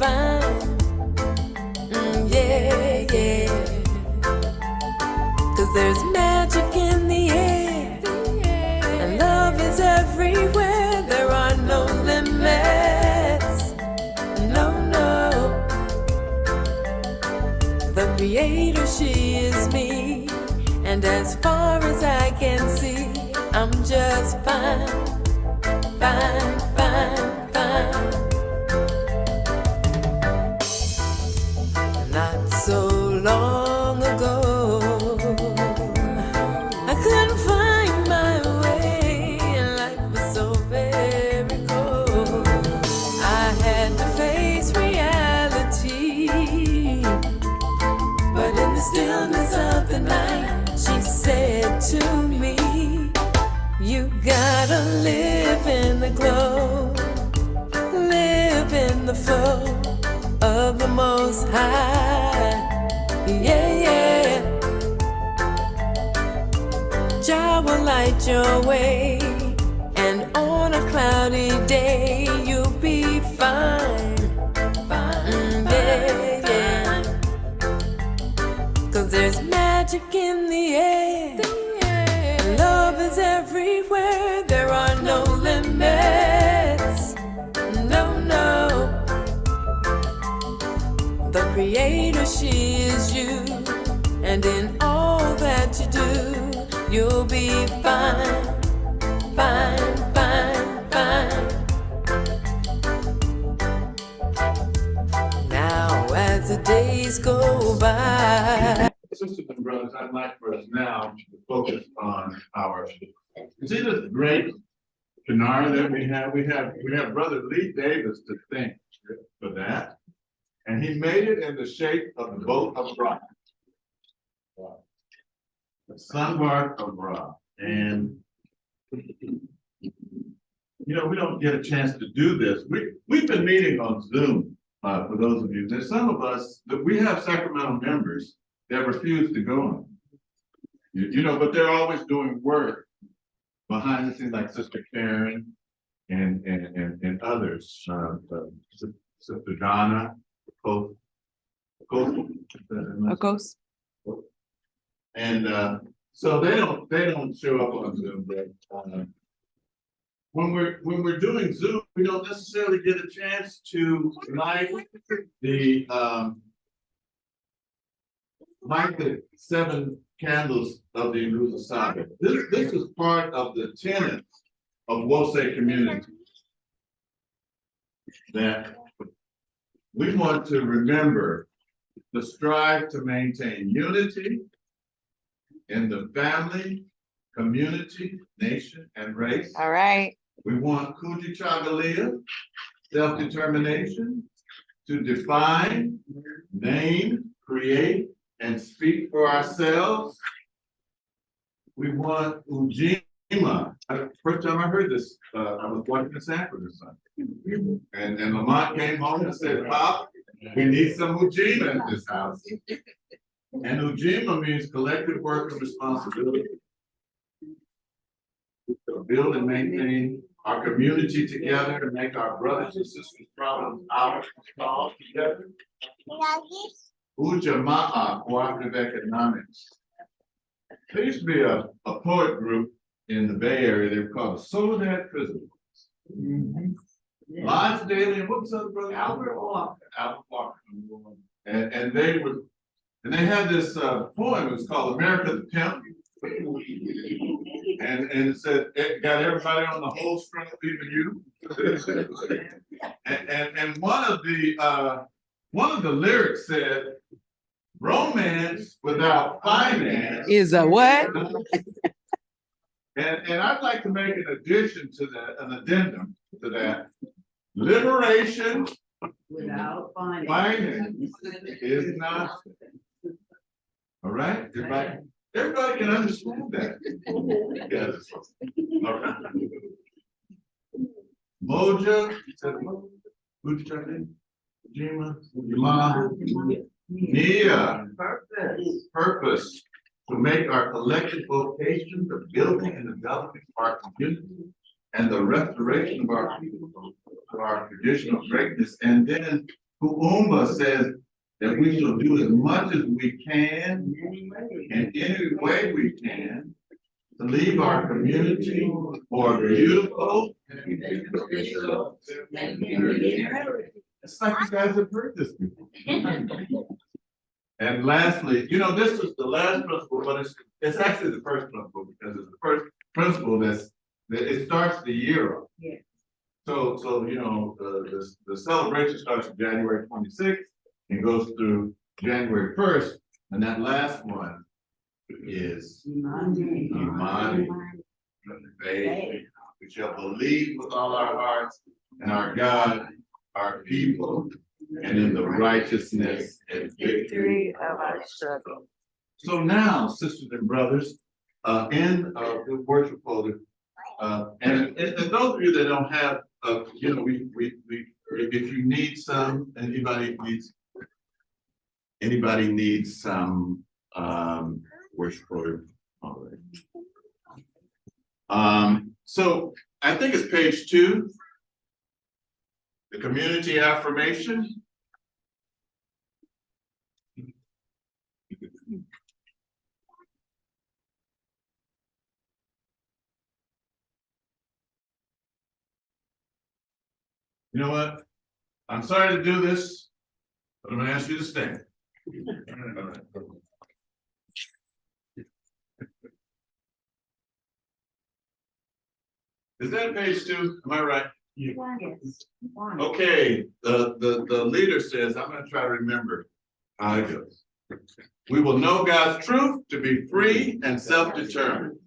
fine. Yeah, yeah. 'Cause there's magic in the air, and love is everywhere. There are no limits. No, no. The creator, she is me. And as far as I can see, I'm just fine, fine, fine, fine. Not so long ago, I couldn't find my way, and life was so very cold. I had to face reality, but in the stillness of the night, she said to me, you gotta live in the glow, live in the flow of the Most High. Yeah, yeah. Jah will light your way, and on a cloudy day, you'll be fine, fine, yeah, yeah. 'Cause there's magic in the air, love is everywhere. There are no limits. No, no. The creator, she is you. And in all that you do, you'll be fine, fine, fine, fine. Now as the days go by, Sisters and brothers, I'd like for us now to focus on our, you see this great Kinnara that we have? We have Brother Lee Davis to thank for that. And he made it in the shape of the boat of Ra. The sunbark of Ra. And you know, we don't get a chance to do this. We've been meeting on Zoom, for those of you. There's some of us that we have Sacramento members that refuse to go on. You know, but they're always doing work behind the scenes, like Sister Karen and others, Sister Donna, Ghost. and so they don't show up on Zoom, but when we're doing Zoom, we don't necessarily get a chance to light the 7 candles of the Inusa Saga. This is part of the tenet of Wose community, that we want to remember to strive to maintain unity in the family, community, nation, and race. All right. We want Kujichagulia, self-determination, to define, name, create, and speak for ourselves. We want Ujima. First time I heard this, I was watching the Sanford or something. And Lamont came home and said, Pop, we need some Ujima in this house. And Ujima means collective work and responsibility. To build and maintain our community together and make our brothers and sisters' problems ours solved together. Ujamaa, cooperative economics. There used to be a poet group in the Bay Area. They were called the Soledad Prisoners. Lines Daily, and what was the other brother? Albert Walker. And they had this poem. It was called America the Pimp. And it said, it got everybody on the whole string, even you. and one of the lyrics said, romance without finance Is a what? And I'd like to make an addition to that, an addendum to that. Liberation Without finance is not. All right, everybody can understand that. Yes. All right. Moja, who'd you try to name? Jima, Nia, purpose to make our collective vocation the building and developing of our community and the restoration of our people to our traditional greatness. And then Kuumba says that we shall do as much as we can, in any way we can, to leave our community more beautiful. It's like you guys have heard this before. And lastly, this is the last principle, but it's actually the first principle, because it's the first principle that it starts the year off. Yeah. So, the celebration starts January 26th and goes through January 1st, and that last one is Imani. Faith. We shall believe with all our hearts in our God, our people, and in the righteousness and victory of our struggle. So now, sisters and brothers, in the worship folder, and those of you that don't have, if you need some, anybody needs some, worship folder. All right. So I think it's page 2. The community affirmation. You know what? I'm sorry to do this, but I'm gonna ask you to stand. Is that page 2? Am I right? Yes. Okay, the leader says, I'm gonna try to remember how it goes. We will know God's truth to be free and self-determined.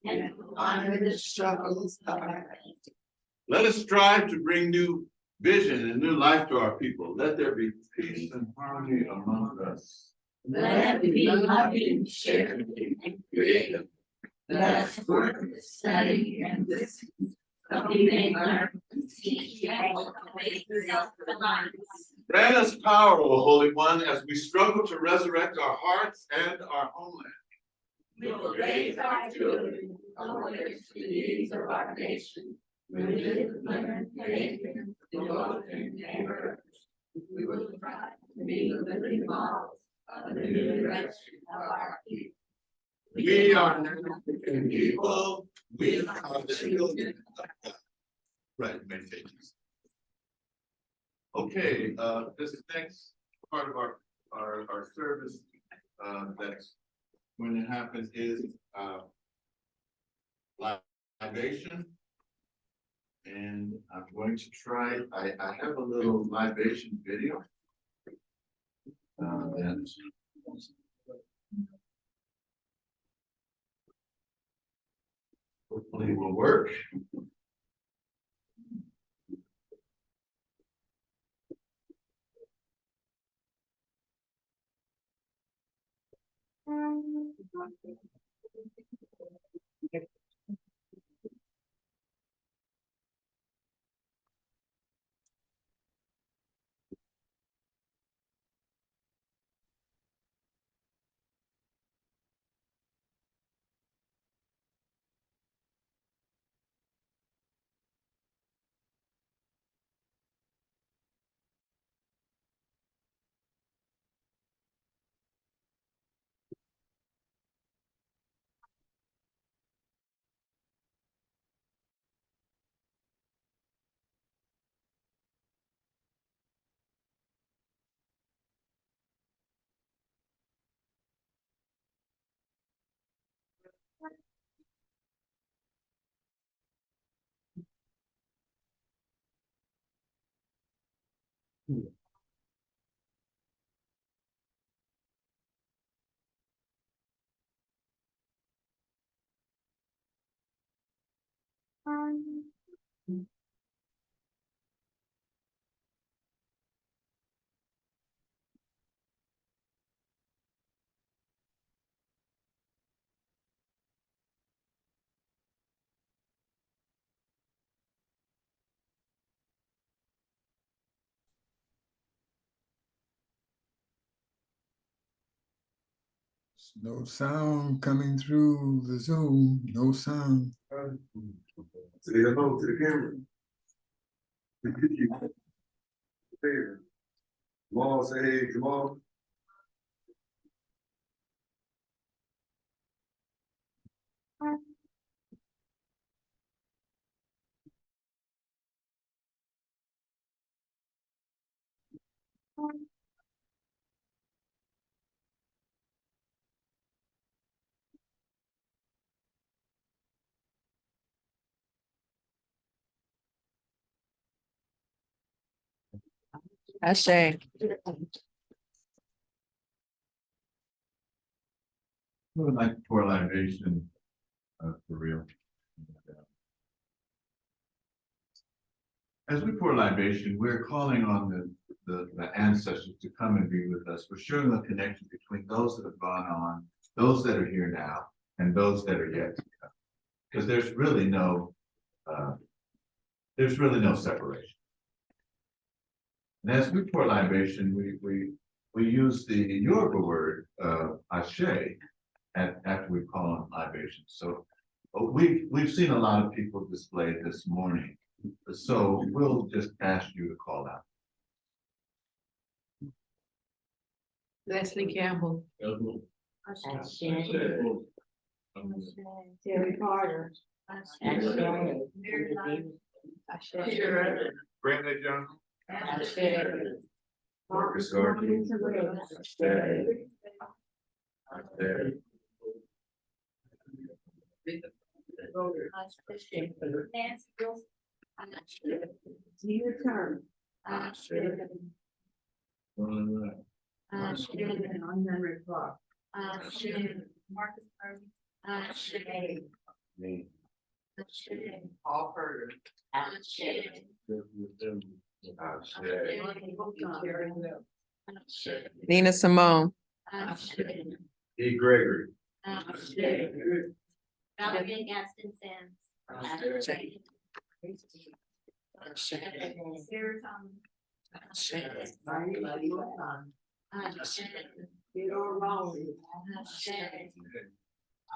And honor the struggles of our Let us strive to bring new vision and new life to our people. Let there be peace and harmony among us. Let it be loving, sharing, and creative. Let us work, study, and listen, so we may learn to teach and cultivate self-reliance. Grant us power, O Holy One, as we struggle to resurrect our hearts and our homeland. We will raise our children, always to the needs of our nation. We will live, learn, faith, and devote and neighbor. We will try to be the living models of the new direction of our people. We are an African people. We are the children of God. Right, many pages. Okay, this next part of our service, that's when it happens is, libation. And I'm going to try, I have a little libation video. That hopefully will work. No sound coming through the Zoom, no sound. Say hello to the camera. There. Jamal, say hey, Jamal. Ashe. We would like to pour libation, for real. As we pour libation, we're calling on the ancestors to come and be with us. We're showing the connection between those that have gone on, those that are here now, and those that are yet to come. Because there's really no separation. And as we pour libation, we use the Yoruba word, ashe, after we call on libation. So we've seen a lot of people displayed this morning. So we'll just ask you to call out. Leslie Campbell. Terry Carter. Brandon Johnson. Marcus Garvey. Your turn. Henry Clark. Marcus Garvey. Paul Carter. Nina Simone. E. Gregory. Valerie Gaston Sands. Sarah Thomas. Theodore Rowley.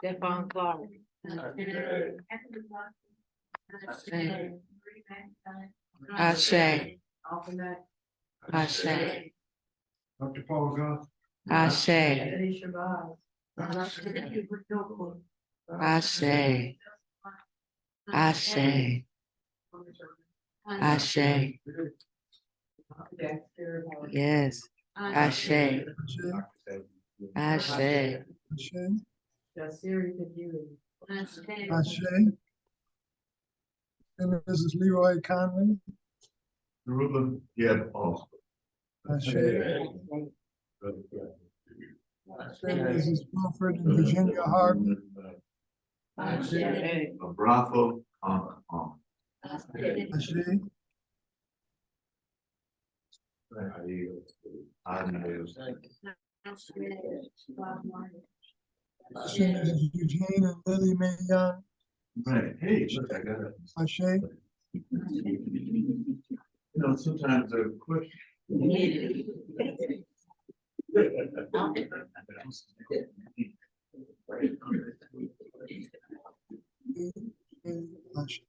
Stephon Clark. Ashe. Ashe. Dr. Paul Goff. Ashe. Eddie Shabazz. Ashe. Ashe. Ashe. Yes. Ashe. Ashe. Jasiri Kadiri. Ashe. And Mrs. Leroy Conley. Ruben, yeah, Paul. Ashe. Mrs. Wilfred and Virginia Harden. Bravo, Ashe. Ashe, Mrs. Eugene and Lily Mae Young. Right, hey, look, I got it. Ashe. You know, sometimes they're quick. Ashe.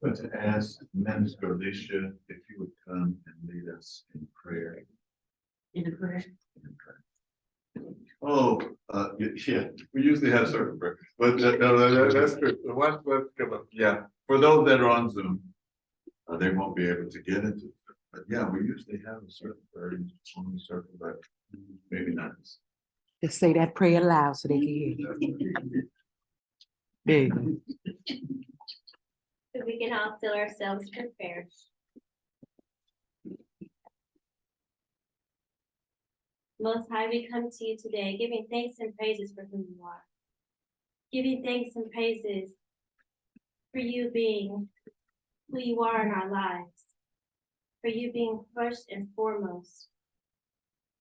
But to ask Minister Alicia if you would come and lead us in prayer. Oh, yeah, we usually have certain prayer, but no, that's good. What, come up, yeah, for those that are on Zoom, they won't be able to get into it. But yeah, we usually have a certain prayer in the circle, but maybe not. Just say that prayer loud so they can hear you. Big. So we can all still ourselves for prayer. Most High, we come to you today, giving thanks and praises for who you are. Giving thanks and praises for you being who you are in our lives. For you being first and foremost.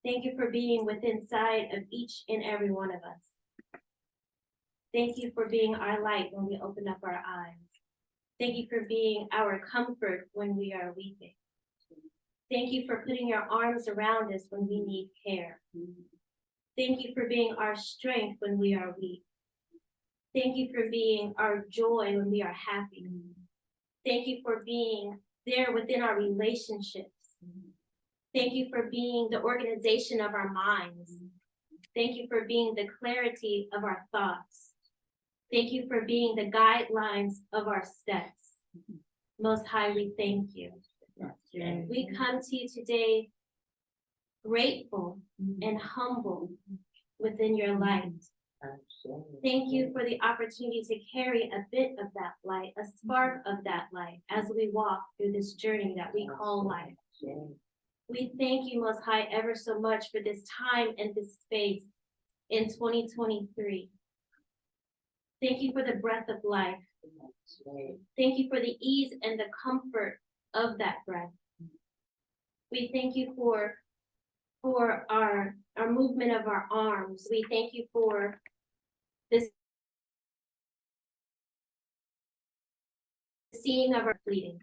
Thank you for being within sight of each and every one of us. Thank you for being our light when we open up our eyes. Thank you for being our comfort when we are weeping. Thank you for putting your arms around us when we need care. Thank you for being our strength when we are weak. Thank you for being our joy when we are happy. Thank you for being there within our relationships. Thank you for being the organization of our minds. Thank you for being the clarity of our thoughts. Thank you for being the guidelines of our steps. Most High, we thank you. We come to you today grateful and humble within your light. Thank you for the opportunity to carry a bit of that light, a spark of that light, as we walk through this journey that we call life. We thank you, Most High, ever so much for this time and this space in 2023. Thank you for the breath of life. Thank you for the ease and the comfort of that breath. We thank you for our movement of our arms. We thank you for this seeing of our bleeding.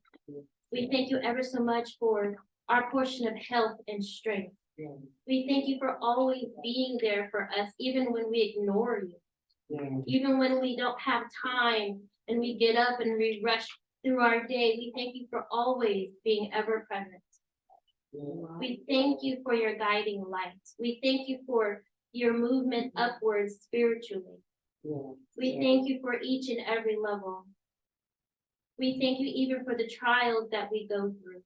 We thank you ever so much for our portion of health and strength. We thank you for always being there for us, even when we ignore you. Even when we don't have time and we get up and we rush through our day, we thank you for always being ever present. We thank you for your guiding light. We thank you for your movement upwards spiritually. We thank you for each and every level. We thank you even for the trials that we go through,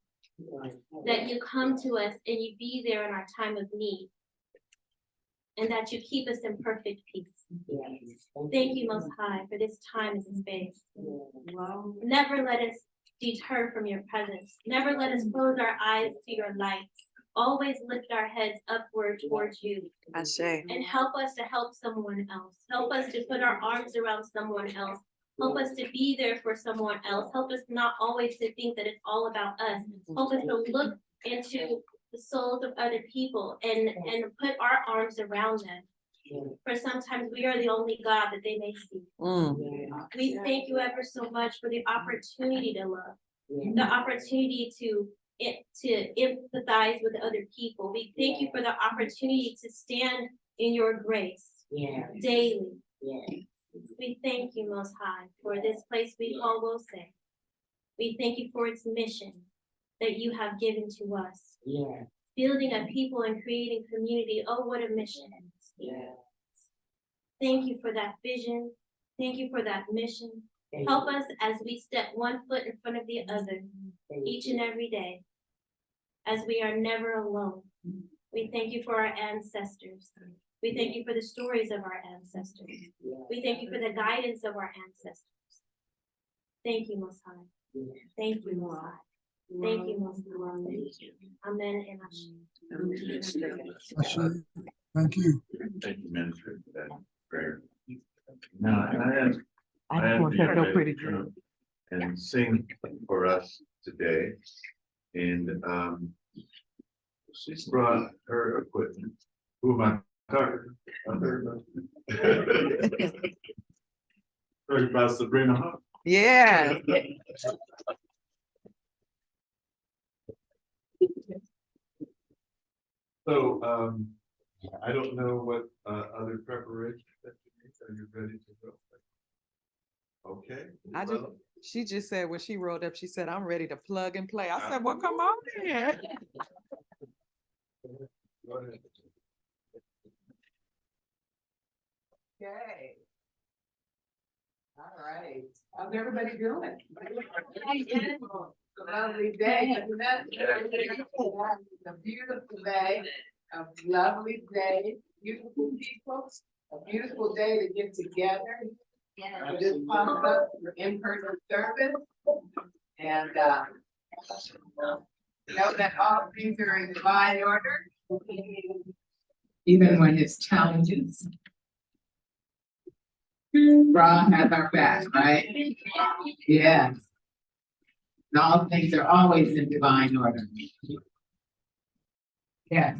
that you come to us and you be there in our time of need, and that you keep us in perfect peace. Thank you, Most High, for this time and space. Never let us deter from your presence. Never let us close our eyes to your light. Always lift our heads upward towards you. I say. And help us to help someone else. Help us to put our arms around someone else. Help us to be there for someone else. Help us not always to think that it's all about us. Help us to look into the souls of other people and put our arms around them. For sometimes we are the only God that they may see. We thank you ever so much for the opportunity to love, the opportunity to empathize with other people. We thank you for the opportunity to stand in your grace daily. We thank you, Most High, for this place we call Wose. We thank you for its mission that you have given to us. Building a people and creating community. Oh, what a mission. Thank you for that vision. Thank you for that mission. Help us as we step one foot in front of the other each and every day, as we are never alone. We thank you for our ancestors. We thank you for the stories of our ancestors. We thank you for the guidance of our ancestors. Thank you, Most High. Thank you, Most High. Thank you, Most High. Amen and Ashe. Ashe. Thank you. Thank you, Minister, for that prayer. Now, I I ask just want you to know to pretty come and sing for us today. And she's brought her equipment. Who am I talking? Talking about Sabrina Hunt. Yeah. So, I don't know what other preparations that you need. Are you ready to go? Okay. She just said when she rolled up, she said, I'm ready to plug and play. I said, well, come on in. Go ahead. Okay. All right. How's everybody doing? Lovely day. A beautiful day, a lovely day, beautiful people, a beautiful day to get together. I just pumped up for in-person service. And know that all things are in divine order, even when it's challenges. Ra has our back, right? Yes. And all things are always in divine order. Yeah.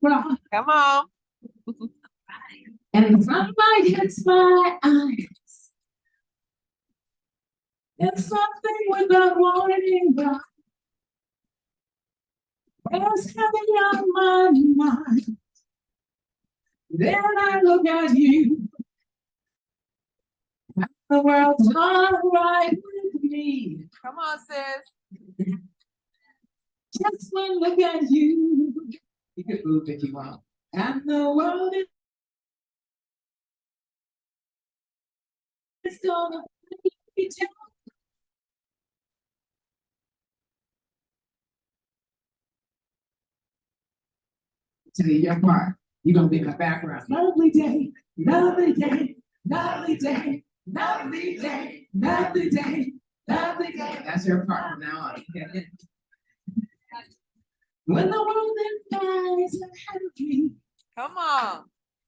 Ra. Come on. And sunlight hits my eyes. And something without warning, What's heavy on my mind? Then I look at you. The world's all right with me. Come on, sis. Just one look at you. You can move if you want. And the world is gonna be down. To your part, you're gonna be in the background. Lovely day, lovely day, lovely day, lovely day, lovely day, lovely day. That's your part from now on. When the world then lies ahead of me, Come on.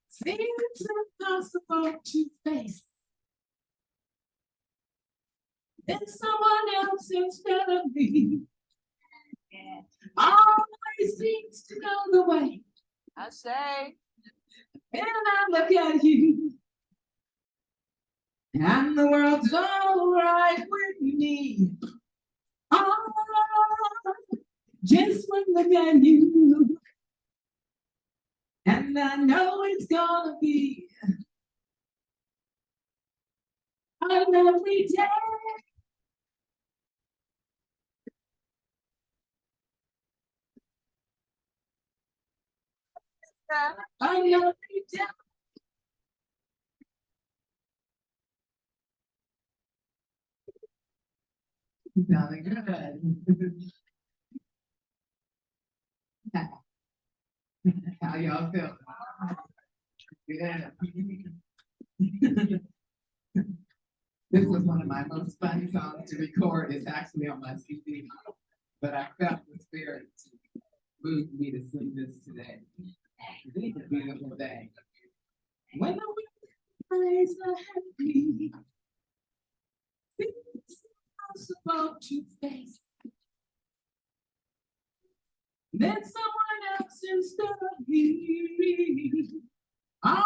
seems impossible to face. Then someone else instead of me always seems to know the way. I say. And I look at you, and the world's all right with me. Oh, just one look at you, and I know it's gonna be a lovely day. A lovely day. Sounding good. How y'all feel? Yeah. This was one of my most fun songs to record. It's actually on my CD, but I felt the spirit move me to sing this today. It's a beautiful day. When the wind plays ahead of me, it's impossible to face. Then someone else instead of me always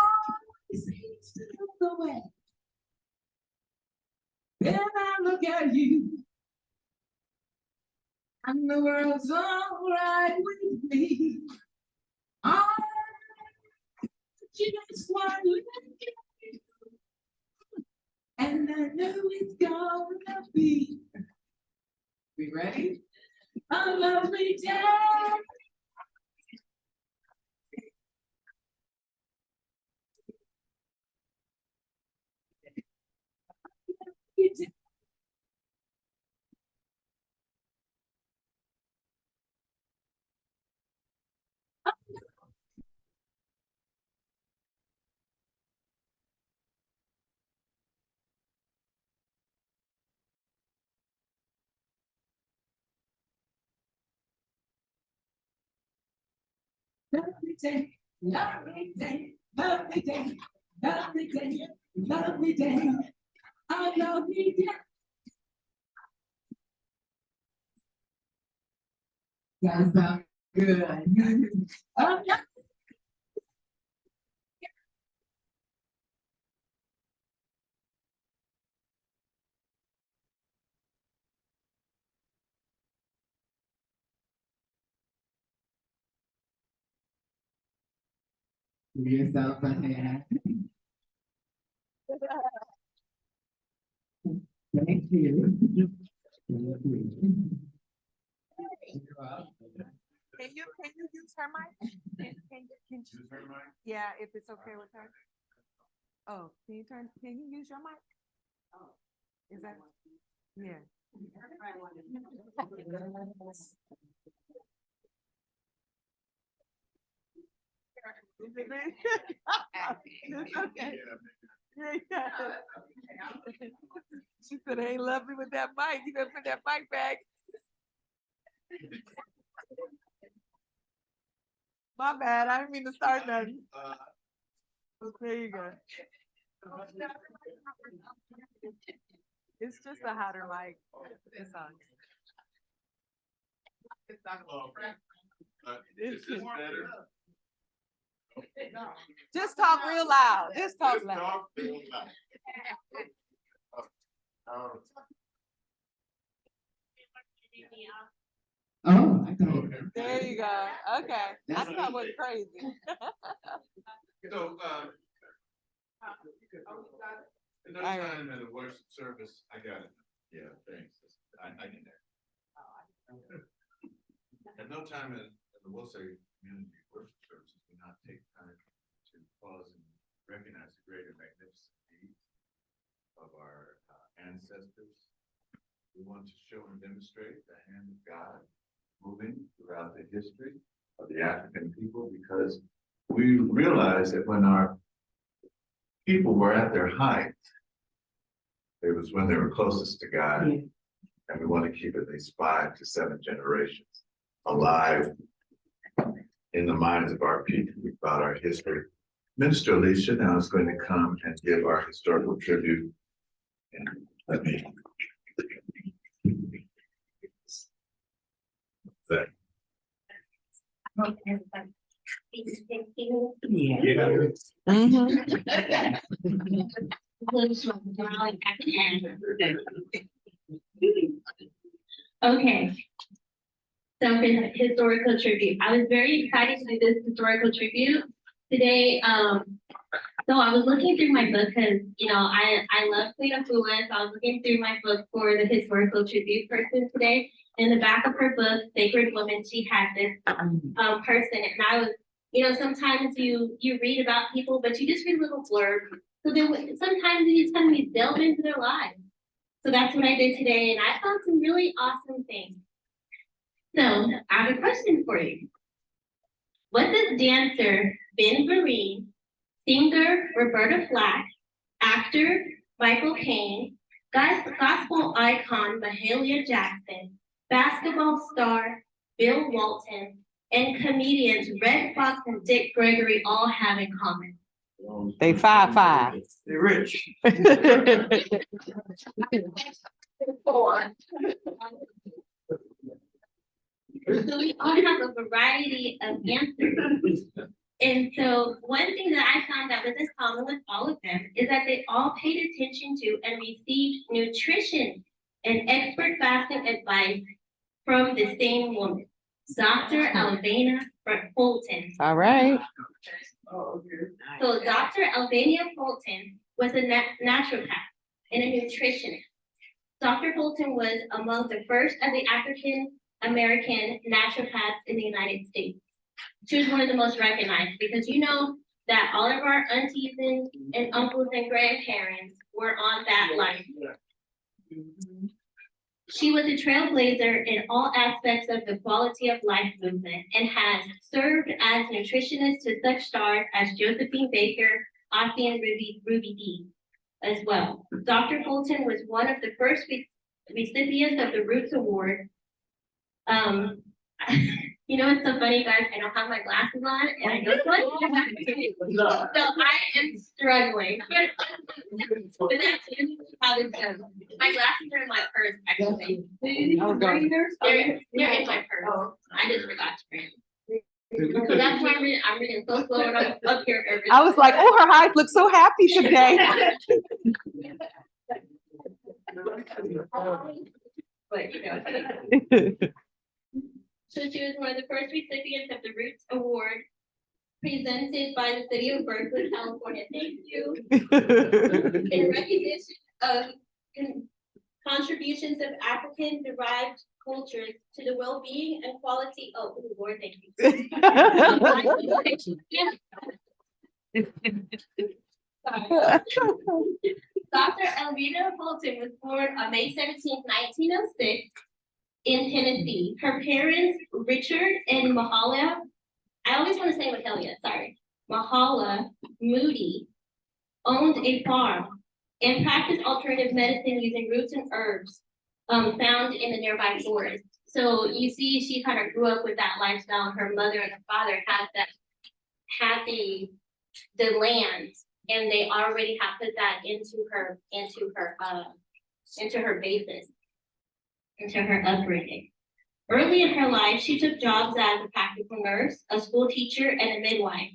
seems to know the way. Then I look at you, and the world's all right with me. Oh, just one look at you, and I know it's gonna be. We ready? A lovely day. Lovely day, lovely day, lovely day, lovely day, lovely day, a lovely day. That sounds good. Oh, yeah. Give yourself a hand. Thank you. Can you use her mic? Can Use her mic? yeah, if it's okay with her. Oh, can you use your mic? Oh, is that? Yeah. It's okay. Yeah. She said, "I ain't lovely with that mic. You better put that mic back." My bad. I didn't mean to start nothing. There you go. It's just a hotter mic. It's on. Is this better? Just talk real loud. Just talk Just loud. talk real loud. Oh, I thought. There you go. Okay. I That's- thought it was crazy. So, no All right. time at a worship service, I got it. Yeah, thanks. I get that. At no time in the Wilson community worship services, we not take time to pause and recognize the great and magnificent deeds of our ancestors. We want to show and demonstrate the hand of God moving throughout the history of the African people, because we realize that when our people were at their height, it was when they were closest to God. Yeah. And we want to keep at least 5 to 7 generations alive in the minds of our people about our history. Minister Alicia now is going to come and give our historical tribute. And let me. That. Yeah. Okay. So for the historical tribute, I was very excited to do this historical tribute today. So I was looking through my book because, I love Queen Afua, so I was looking through my book for the historical tribute person today. In the back of her book, Sacred Woman, she had this person, and I was, sometimes you read about people, but you just read a little blurb. So then sometimes you just kind of delve into their lives. So that's what I did today, and I found some really awesome things. So I have a question for you. What does dancer Ben Vereen, singer Roberta Flack, actor Michael Caine, gospel icon Mahalia Jackson, basketball star Bill Walton, and comedians Red Fox and Dick Gregory all have in common? They 5'5". They're rich. So we all have a variety of answers. And so one thing that I found that was in common with all of them is that they all paid attention to and received nutrition and expert fasting advice from the same woman, Dr. Alvania Fulton. All right. Oh, okay. So Dr. Alvania Fulton was a naturopath and a nutritionist. Dr. Fulton was among the first of the African American naturopaths in the United States. She was one of the most recognized because you know that all of our aunties and uncles and grandparents were on that line. She was a trailblazer in all aspects of the quality of life movement and has served as nutritionist to such stars as Josephine Baker, Ossie and Ruby Dee as well. Dr. Fulton was one of the first recipients of the Roots Award. You know, it's so funny, guys. I don't have my glasses on, and I know what. So I am struggling. But that's how this goes. My glasses are in my purse, actually. They're in my purse. I just forgot to bring them. So that's why I'm reading so slow and I'm up here. I was like, oh, her eyes look so happy today. But you know. So she was one of the first recipients of the Roots Award presented by the city of Berkeley, California. Thank you. In recognition of contributions of African-derived cultures to the well-being and quality. Oh, Lord, thank you. Dr. Elvina Fulton was born on May 17, 1906. In Tennessee. Her parents, Richard and Mahalia, I always want to say Mahalia, sorry. Mahala Moody owned a farm and practiced alternative medicine using roots and herbs found in the nearby forest. So you see, she kind of grew up with that lifestyle. Her mother and her father had the land, and they already have put that into her basis. Into her upbringing. Early in her life, she took jobs as a practical nurse, a school teacher, and a midwife.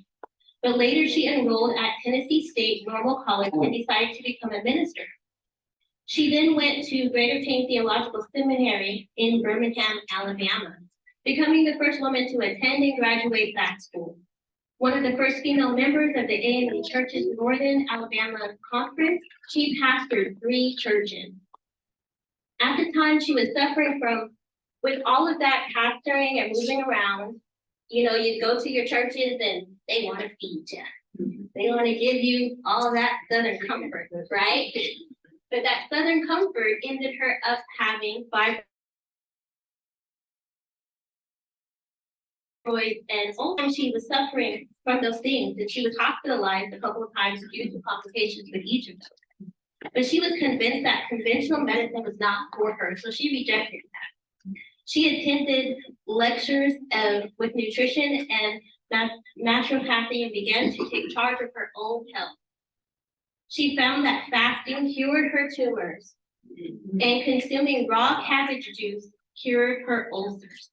But later she enrolled at Tennessee State Normal College and decided to become a minister. She then went to Greater Tane Theological Seminary in Birmingham, Alabama. becoming the first woman to attend and graduate that school. One of the first female members of the AME Church's Northern Alabama Conference, she pastored 3 churches. At the time, she was suffering from, with all of that pastoring and moving around, you know, you'd go to your churches and they want to feed you. They want to give you all that Southern comfort, right? But that Southern comfort ended her up having fibroids, and all the time she was suffering from those things, and she was hospitalized a couple of times due to complications with each of those. But she was convinced that conventional medicine was not for her, so she rejected that. She attended lectures with nutrition and naturopathy and began to take charge of her own health. She found that fasting cured her tumors and consuming raw cabbage juice cured her ulcers.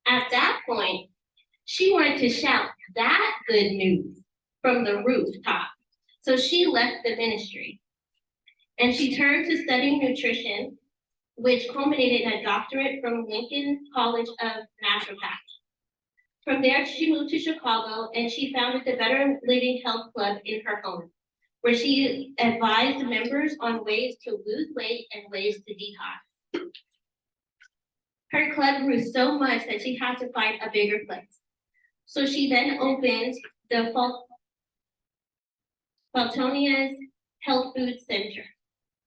At that point, she wanted to shout that good news from the rooftop. So she left the ministry and she turned to studying nutrition, which culminated in a doctorate from Lincoln College of Naturopathy. From there, she moved to Chicago and she founded the Better Living Health Club in her home, where she advised members on ways to lose weight and ways to detox. Her club grew so much that she had to find a bigger place. So she then opened the Faltonia's Health Food Center.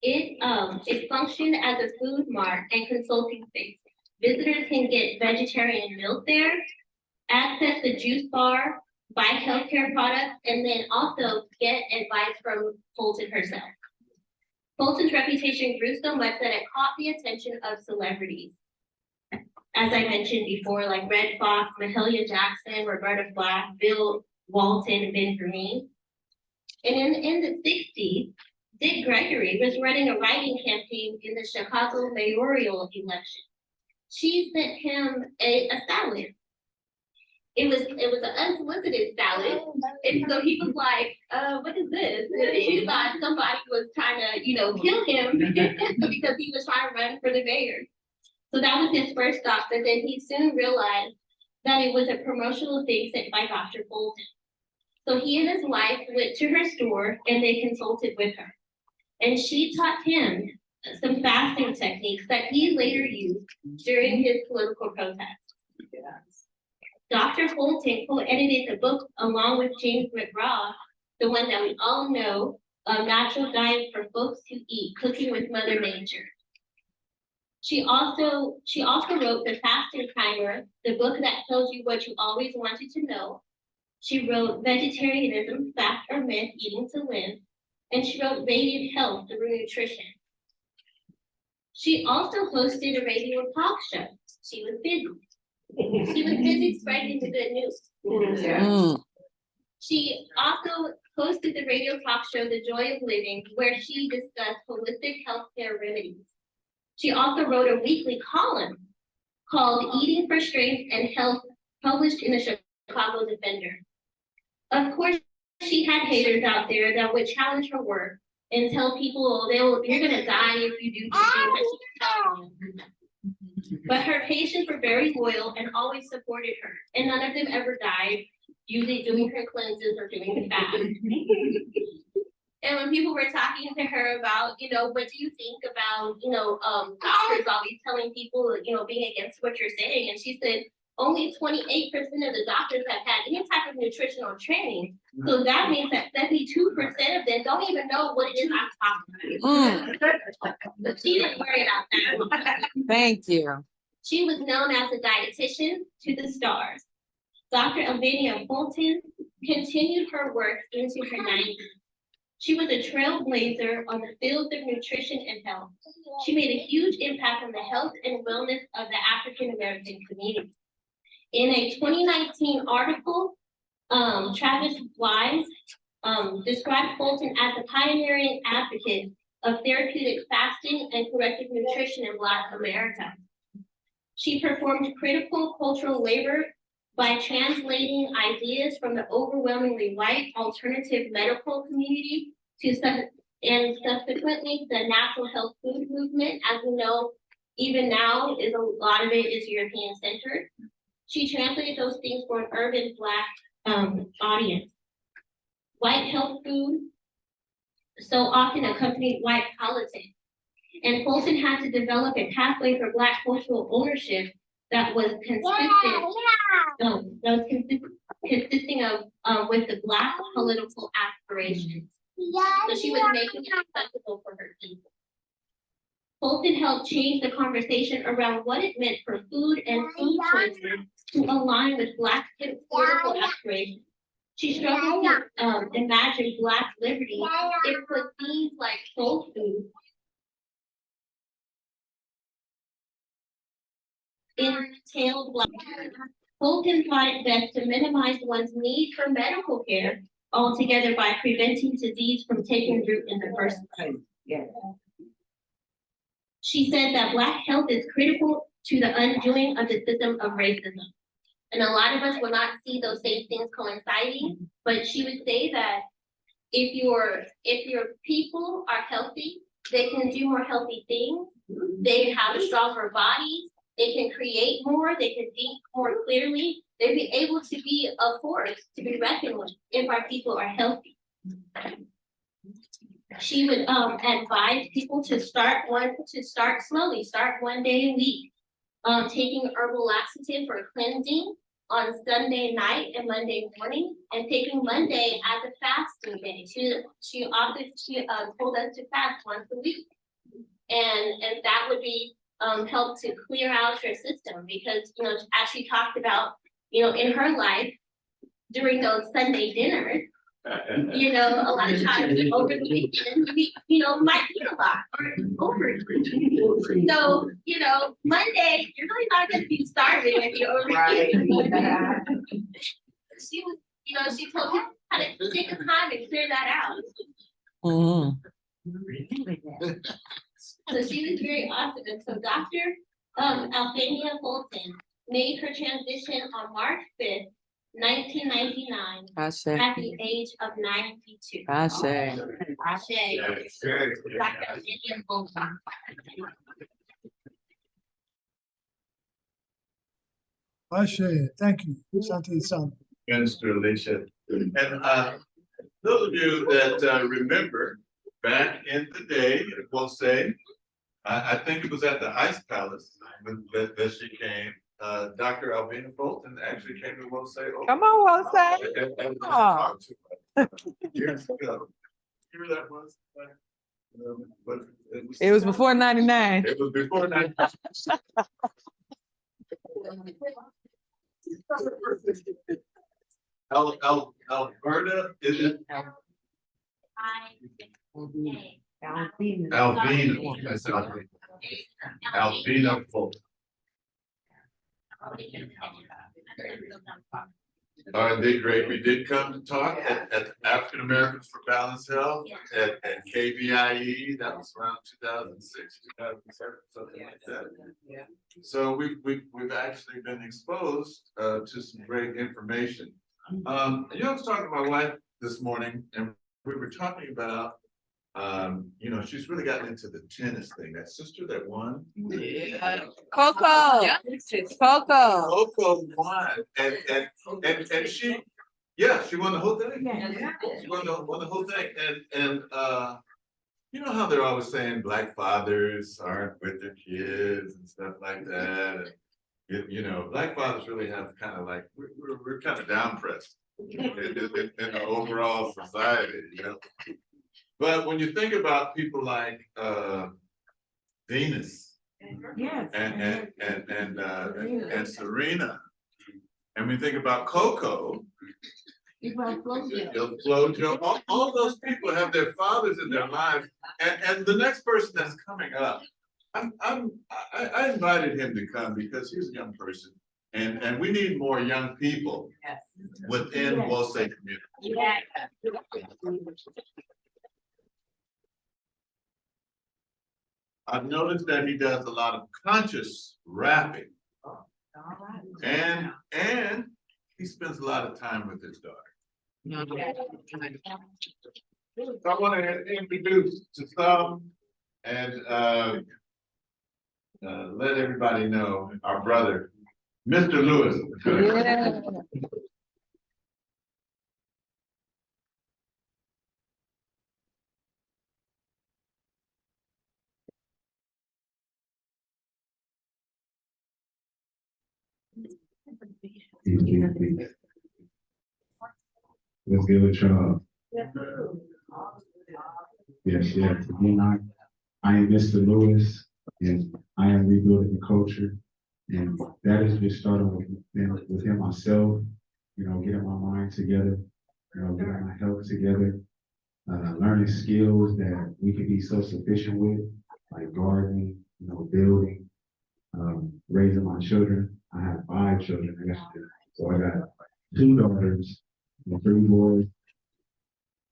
It functioned as a food mart and consulting space. Visitors can get vegetarian meals there, access the juice bar, buy healthcare products, and then also get advice from Fulton herself. Fulton's reputation grew so much that it caught the attention of celebrities. As I mentioned before, like Red Fox, Mahalia Jackson, Roberta Flack, Bill Walton, and Ben Green. And in the 60s, Dick Gregory was running a writing campaign in the Chicago mayoral election. She sent him a salad. It was an unsolicited salad. And so he was like, what is this? And he thought somebody was trying to, kill him because he was trying to run for the mayor. So that was his first stop, but then he soon realized that it was a promotional thing sent by Dr. Fulton. So he and his wife went to her store and they consulted with her. And she taught him some fasting techniques that he later used during his political protests. Dr. Fulton co-edited the book along with James McGraw, the one that we all know, Natural Diet for Folks Who Eat, Cooking with Mother Nature. She also wrote The Fasting Primer, the book that tells you what you always wanted to know. She wrote Vegetarianism, Fact or Myth, Eating to Live, and she wrote Radiant Health Through Nutrition. She also hosted a radio talk show. She was busy. She was busy spreading the good news. She also hosted the radio talk show, The Joy of Living, where she discussed holistic healthcare remedies. She also wrote a weekly column called Eating for Strength and Health, published in the Chicago Defender. Of course, she had haters out there that would challenge her work and tell people you're gonna die if you do the things that she's telling. But her patients were very loyal and always supported her, and none of them ever died, usually doing her cleanses or doing the fast. And when people were talking to her about, what do you think about, doctors always telling people, being against what you're saying, and she said, only 28% of the doctors have had any type of nutritional training. So that means that 72% of them don't even know what it is I'm talking about. But she didn't worry about that. Thank you. She was known as a dietitian to the stars. Dr. Elvania Fulton continued her work into her 90s. She was a trailblazer on the fields of nutrition and health. She made a huge impact on the health and wellness of the African American community. In a 2019 article, Travis Wise described Fulton as a pioneering advocate of therapeutic fasting and corrective nutrition in Black America. She performed critical cultural labor by translating ideas from the overwhelmingly white alternative medical community and subsequently the natural health food movement. As we know, even now is a lot of it is European centered. She translated those things for an urban Black audience. White health food so often accompanied white politics. And Fulton had to develop a pathway for Black cultural ownership that was consisting of with the Black political aspirations. So she was making it accessible for her people. Fulton helped change the conversation around what it meant for food and food choices to align with Black political aspirations. She struggled to imagine Black liberty if cuisines like soul food entailed Black. Fulton thought it best to minimize one's need for medical care altogether by preventing disease from taking root in the first place. She said that Black health is critical to the undoing of the system of racism. And a lot of us will not see those same things coinciding, but she would say that if your people are healthy, they can do more healthy things, they have stronger bodies, they can create more, they can think more clearly, they'd be able to be a force to be reckoned with if our people are healthy. She would advise people to start slowly, start 1 day a week, taking herbal laxative for cleansing on Sunday night and Monday morning, and taking Monday as a fasting day. She told us to fast once a week, and that would be help to clear out your system, because as she talked about in her life during those Sunday dinners. A lot of times over the weekend, might eat a lot or overeat. So, Monday, you're really not gonna be starving if you overeat. She was, she told me how to take the time and clear that out. So she was very awesome. And so Dr. Albania Fulton made her transition on March 5th, 1999, at the age of 92. Ashe. Dr. Albania Fulton. Ashe, thank you. Santi San. Minister Alicia. And those of you that remember back in the day, we'll say, I think it was at the Ice Palace that she came. Dr. Albina Fulton actually came to Wosay. Come on, Wosay. And talked to her years ago. You remember that was? But It was before 99. It was before 99. Alberta, is it? Albina. That's Albina. Albina Fulton. They great. We did come to talk at African Americans for Balanced Health at KBIE. That was around 2006, 2007, something like that. So we've actually been exposed to some great information. I was talking to my wife this morning, and we were talking about she's really gotten into the tennis thing. That sister that won. Coco. Coco. Coco won, and she won the whole thing. She won the whole thing, and you know how they're always saying Black fathers aren't with their kids and stuff like that. And, Black fathers really have kind of like we're kind of down pressed in the overall society, But when you think about people like Venus and Serena, and we think about Coco, Flojo, all those people have their fathers in their lives, and the next person that's coming up, I invited him to come because he's a young person, and we need more young people within Wosay community. I've noticed that he does a lot of conscious rapping. And he spends a lot of time with his daughter. So I want to introduce to some, and let everybody know, our brother, Mr. Lewis. Yeah. Let's give it a try. Yes, yes. Again, I am Mr. Lewis, and I am rebuilding the culture. And that is just starting within myself, getting my mind together, getting my health together, learning skills that we can be self-sufficient with, like gardening, building, raising my children. I have 5 children, actually. So I got 2 daughters and 3 boys.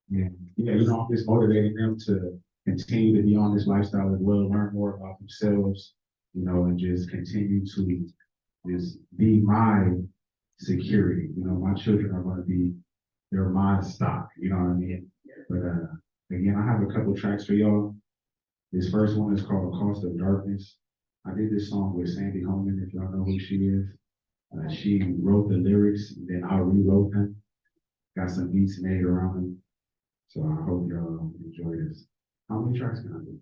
And yeah, I'm just motivating them to continue to be on this lifestyle as well, learn more about themselves, and just continue to just be my security. My children are going to be, they're my stock, you know what I mean? But again, I have a couple tracks for y'all. This first one is called Cost of Darkness. I did this song with Sandy Holman, if y'all know who she is. She wrote the lyrics, and then I rewrote them. Got some beats made around them. So I hope y'all enjoy this. How many tracks can I do?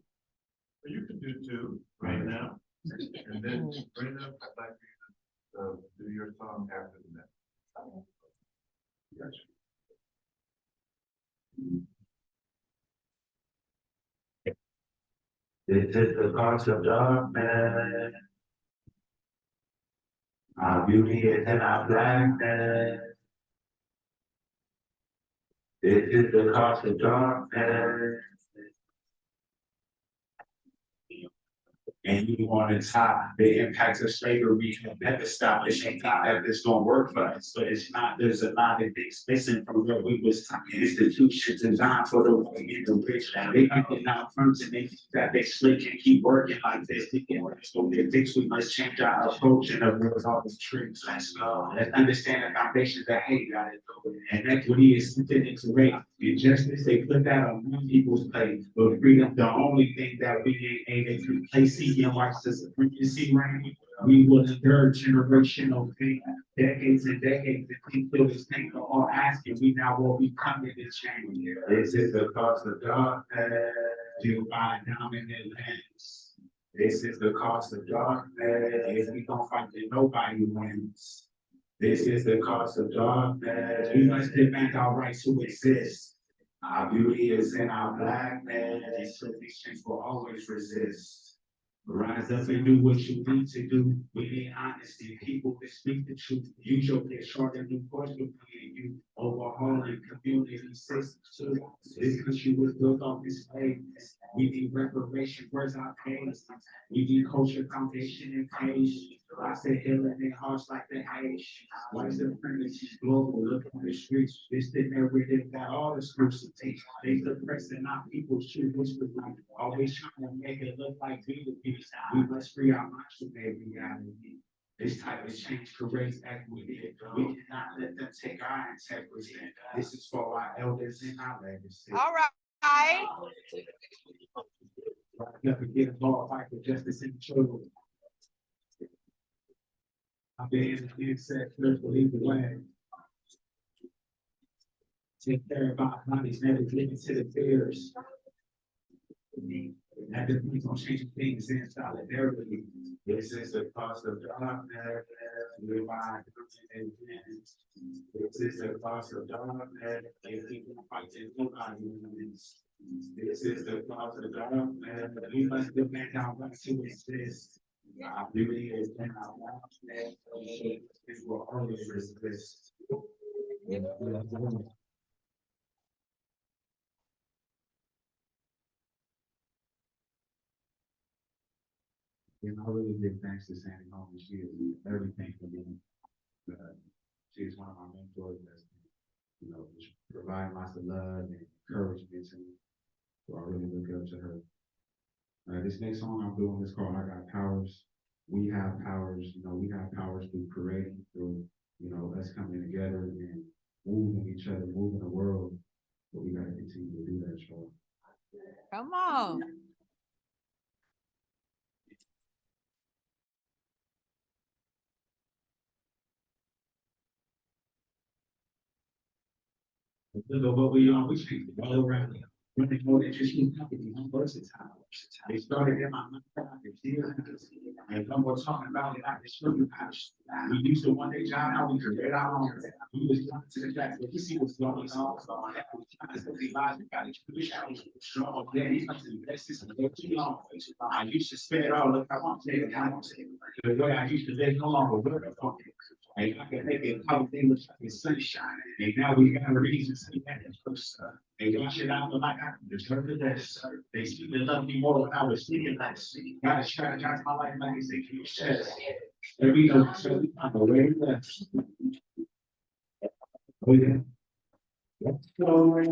You can do 2 right now, and then bring up, I'd like you to do your song after the next. Gotcha. This is the cost of darkness. Our beauty is in our blackness. This is the cost of darkness. And you on the top, the impacts of slavery have never stopped. It ain't that it's gonna work for us, but it's not. There's a lot of things missing from where we was institutions designed for the white and the rich. They get out front and they think that they slick and keep working like this. So they think we must change our approach and avoid all the tricks. Let's go. Let's understand the foundations that hate got it. And equity is something into race. Injustice, they put that on one people's plate. But freedom, the only thing that we ain't able to place. And watch the supremacy reign. We will endure generational pain, decades and decades, and people this thing are all asking. We now will be coming to change. This is the cost of darkness. To buy dominant lands. This is the cost of darkness. If we don't fight, then nobody wins. This is the cost of darkness. We must demand our right to exist. Our beauty is in our blackness. And so these things will always resist. Rise up and do what you need to do. We need honesty. People that speak the truth. Use your pitch short and new voice to be you. Overhauling community systems too. This country was built on this faith. We need reparation. Where's our pain? We need culture, foundation, and page. I said healing in hearts like the age. White supremacy global. Look on the streets. This the narrative that all the schools take. They suppressing our people's truth. Which was like always trying to make it look like we the peace. We must free our minds from their reality. This type of change creates equity. We cannot let them take our integrity. This is for our elders and our legacy. All right. Never get involved, fight for justice and children. I've been in the sex, believe the way. Take care of our bodies, never give it to the fears. That depends on changing things in solidarity. This is the cost of darkness. This is the cost of darkness. If we don't fight, then nobody wins. This is the cost of darkness. We must demand our right to exist. Our beauty is in our blackness. This will always resist. I really big thanks to Sandy Holman. She is everything for me. She's one of my mentors that's, provide lots of love and encouragement to me. So I really look up to her. This next song I'm doing is called I Got Powers. We have powers, we have powers through creating, through, us coming together and moving each other, moving the world. But we gotta continue to do that, y'all. Come on. Look at what we speak all around here. When they know that you're company, I'm versatile. They started in my mind, and no more talking about it, I just feel you. We used to one day job, how we create our own. We was coming to the fact that you see what's going on. Strong, then he's going to invest this in too long. I used to spend it all, look, I want to take it, I want to take it. The way I used to live, no longer work for it. And I can make it how they look like the sunshine. And now we got a reason to see that first. And wash it out like I deserve it. They see they love me more when I was seeing that. Gotta strategize my life like it's a huge chest. Every know, so we find a way left. Oh, yeah. Let's go.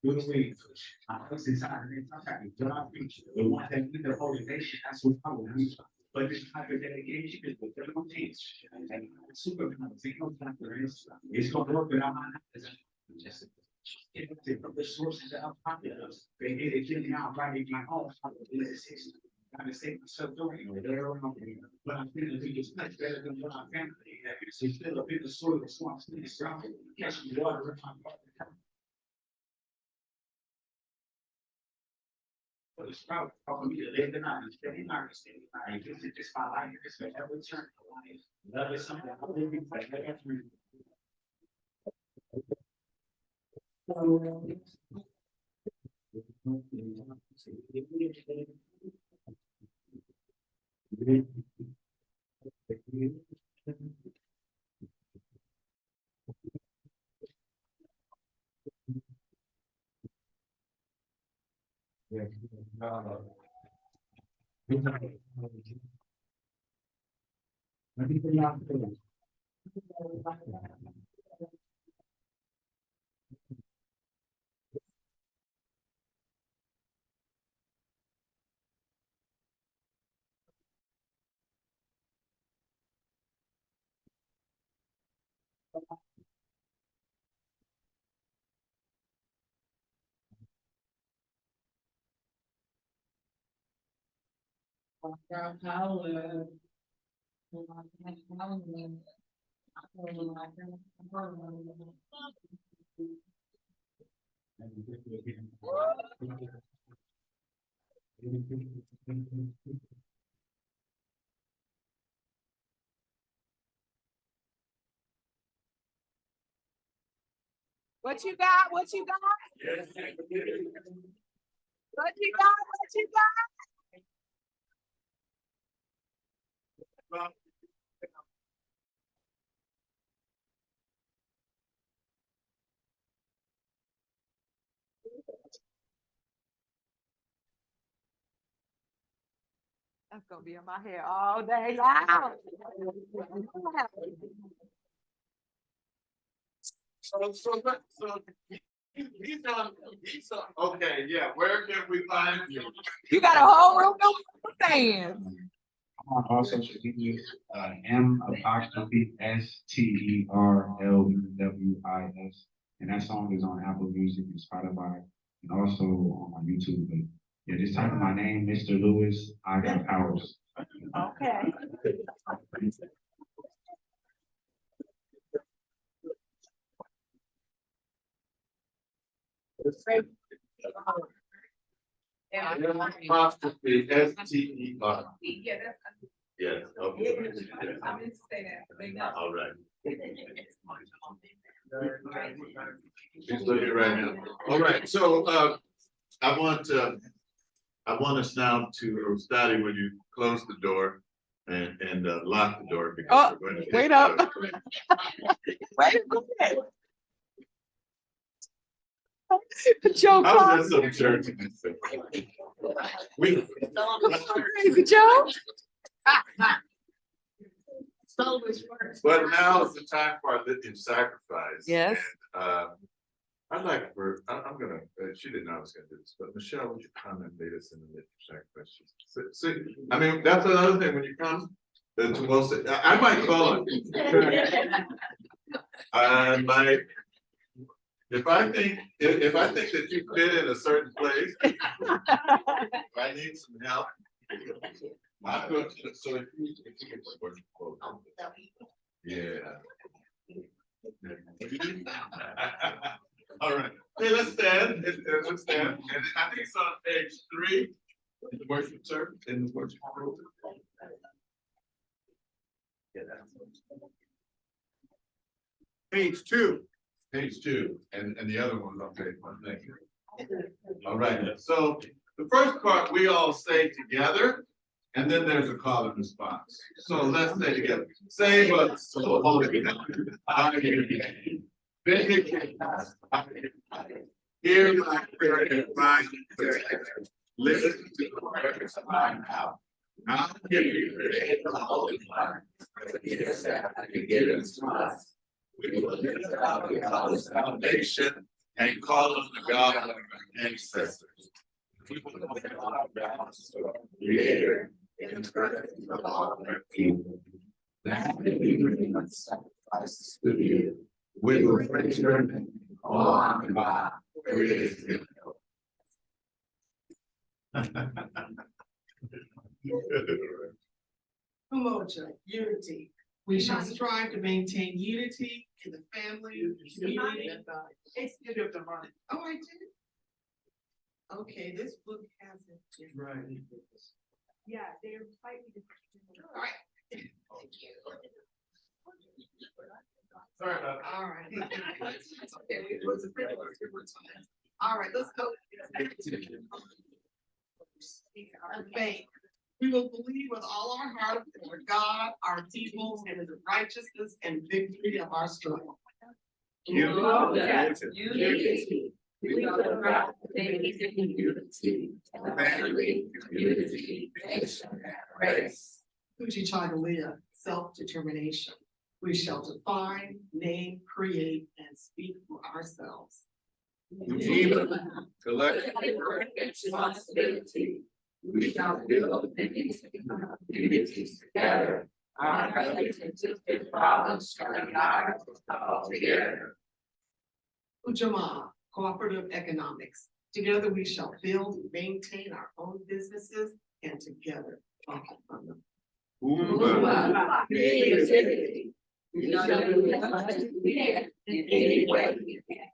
The one that need the motivation, that's what I would use. But this type of dedication is what everyone takes. And super, it's gonna work without my just from the sources that I'm talking about. They get it getting out right in my home. I mistake myself doing it. But I'm feeling it's much better than what I'm family. It's still a bit of soil, swamps, and it's catching water in my heart. But it's probably for me to live the night, stay not to stay. This is just my life. This is every turn of life. Love is something I live in, but every. What you got? What you got? Yes. What you got? What you got? That's gonna be in my hair all day long. Okay, yeah, where can we find you? You got a whole room of fans. I'm on all social media, M_STERLWIS, and that song is on Apple Music and Spotify, and also on my YouTube. But yeah, just type in my name, Mr. Lewis. I got powers. Okay. Apostrophe STER. Yeah, that's. Yes, okay. I meant to say that, but they know. All right. She's still here right now. All right, so I want us now to, Scotty, when you close the door and lock the door. Because Oh, we're going to wait up. Wait a minute. Joe I Clark. was at some church. We. Crazy Joe. But now is the time for our lithium sacrifice. Yes. And, I'd like I'm gonna, she didn't know I was gonna do this, but Michelle, would you come and lead us in the lithium sacrifice? See, I mean, that's another thing, when you come, I might call on you. If I think that you fit in a certain place, if I need some help. I'm going to, so if you get what you quote. Yeah. All right, hey, let's stand, let's stand, and I think it's on page 3, in the worship service, in the worship group. Page 2. Page 2, and the other one's on page 1, thank you. All right, so the first part we all say together, and then there's a call and response. So let's say together, save us, so holy, I hear you. Vindicate us, hear my prayer and my prayer. Listen to the words of my mouth. Now give you the holy one. Yes, that you give it to us. We will lift up the call of salvation and call on the God of our ancestors. We will lift up our vows to our Creator and turn to all our people. That we bring our sacrifices to you. We will praise your name, oh God, for it is good. Promotion, unity. We shall strive to maintain unity in the family, community. It's good of the money. Oh, I did? Okay, this book has it. Right. Yeah, they're slightly different. All right. Thank you. Sorry about that. All right. It's okay. It was a pretty good time. All right, let's go. Our faith. We will believe with all our heart in our God, our people, and in the righteousness and victory of our struggle. Unity. We will rock the unity, family, community, nation, and race. Kujichagulia, self-determination. We shall define, name, create, and speak for ourselves. Collective Responsibility. We shall build communities together. Our relationships and problems starting ours all together. Ujamaa, cooperative economics. Together we shall build and maintain our own businesses and together profit from them. Creativity. We shall do as much as we can in any way we can.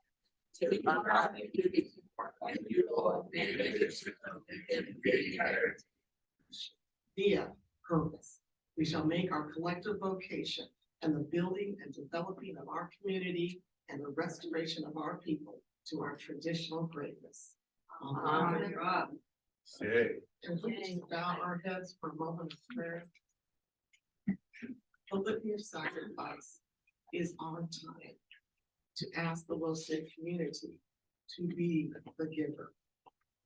To the community and you all Via purpose, we shall make our collective vocation and the building and developing of our community and the restoration of our people to our traditional greatness. Amen. Say. And we just bow our heads for a moment of prayer. Philippians sacrifice is our time to ask the Los Angeles community to be the giver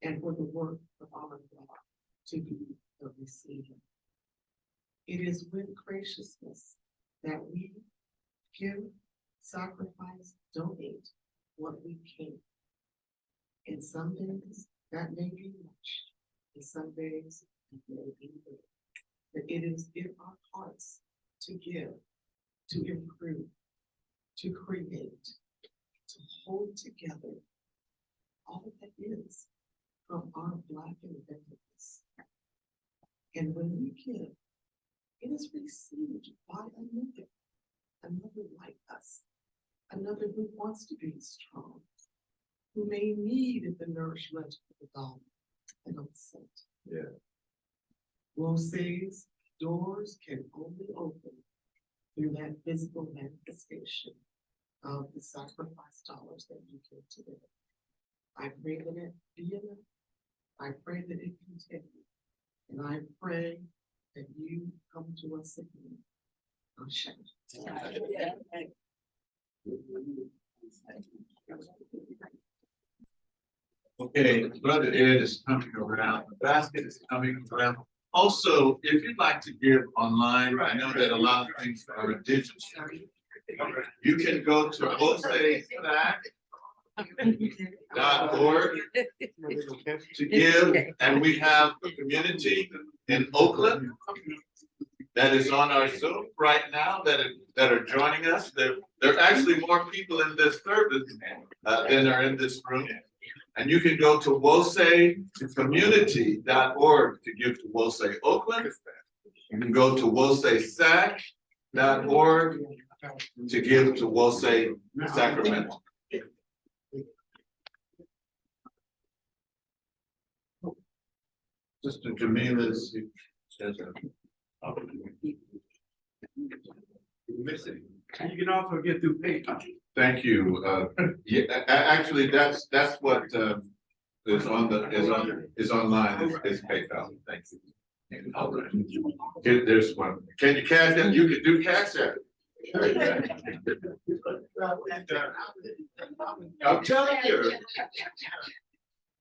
and for the work of our God to be the receiver. It is with graciousness that we give, sacrifice, donate what we can. In some days, that may be much. In some days, it may be little. But it is in our hearts to give, to improve, to create, to hold together all that is from our Black inventiveness. And when we give, it is received by another like us, another who wants to be strong, who may need the nourishment of the dollar and of the cent. Yeah. Rosie's doors can only open through that physical manifestation of the sacrifice dollars that you give today. I pray that it be enough. I pray that it continue. And I pray that you come to us again. Okay, Brother Ed is coming around, the basket is coming around. Also, if you'd like to give online, I know that a lot of things are digital. You can go to josesac.org to give, and we have a community in Oakland that is on our Zoom right now that are joining us. There are actually more people in this service than are in this room. And you can go to wosecommunity.org to give to Wosey Oakland. You can go to wosesac.org to give to Wosey Sacramento. Sister Jamila's. Missing. You can also get through PayPal. Thank you. Yeah, actually, that's what is online, is PayPal. Thank you. All right. There's one. Can you cash that? You can do cash that. I'm telling you.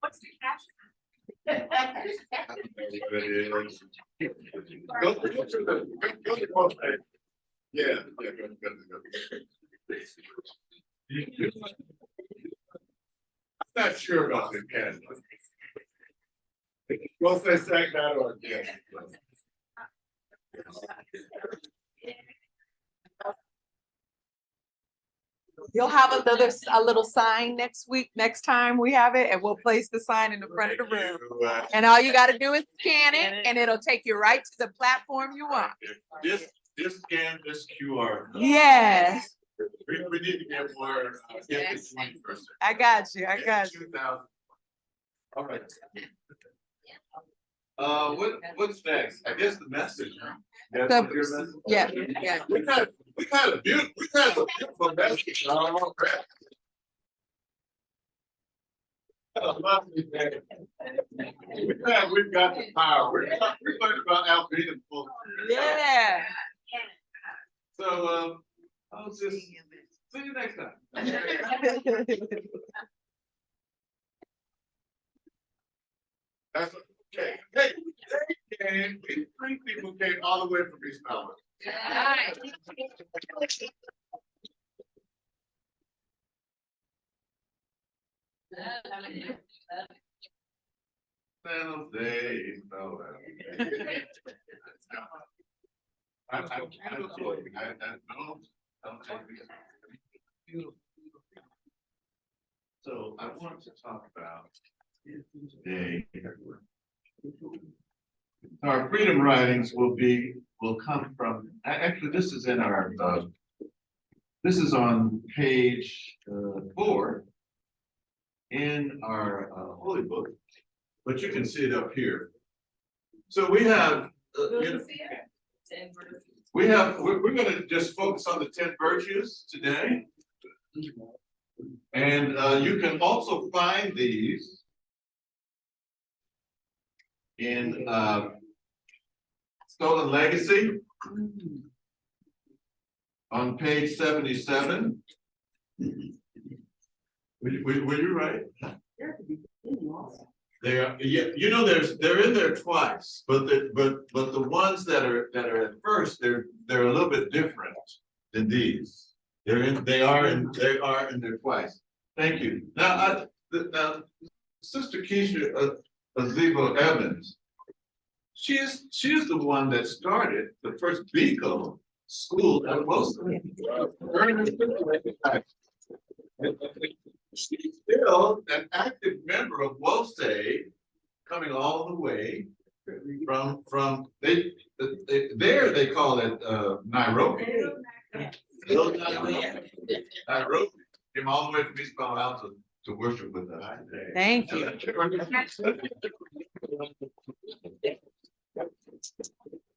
What's the cash? Go to the- Yeah, go. I'm not sure about the cash. WoseySac.org, yeah. You'll have a little sign next week, next time we have it, and we'll place the sign in the front of the room. And all you gotta do is scan it, and it'll take you right to the platform you want. Just scan this QR. Yes, We need to get more, get this 21st. I got you, I got you. 2000. All right. What's next? I guess the message, huh? That's what your message? Yeah. We got a beautiful message. Oh, crap. We've got the power. We're learning about Alpena. Yeah. So, I'll just see you next time. That's okay. Hey, three people came all the way from East Falmouth. San Jose, East Falmouth. I'm kind of joking. I don't take it. So I want to talk about today. Our freedom writings will come from, actually, this is in our, this is on page 4 in our holy book, but you can see it up here. So we have, we're gonna just focus on the 10 virtues today. And you can also find these in Stolen Legacy on page 77. Were you right? They are, yeah, you know, they're in there twice, but the ones that are at first, they're a little bit different than these. They are in there twice. Thank you. Now, Sister Keisha Azibo Evans, she is the one that started the first Biko school at Wosey. She's still an active member of Wosey, coming all the way from they call it Nairobi. Nairobi came all the way from East Palo Alto to worship with us. Thank you.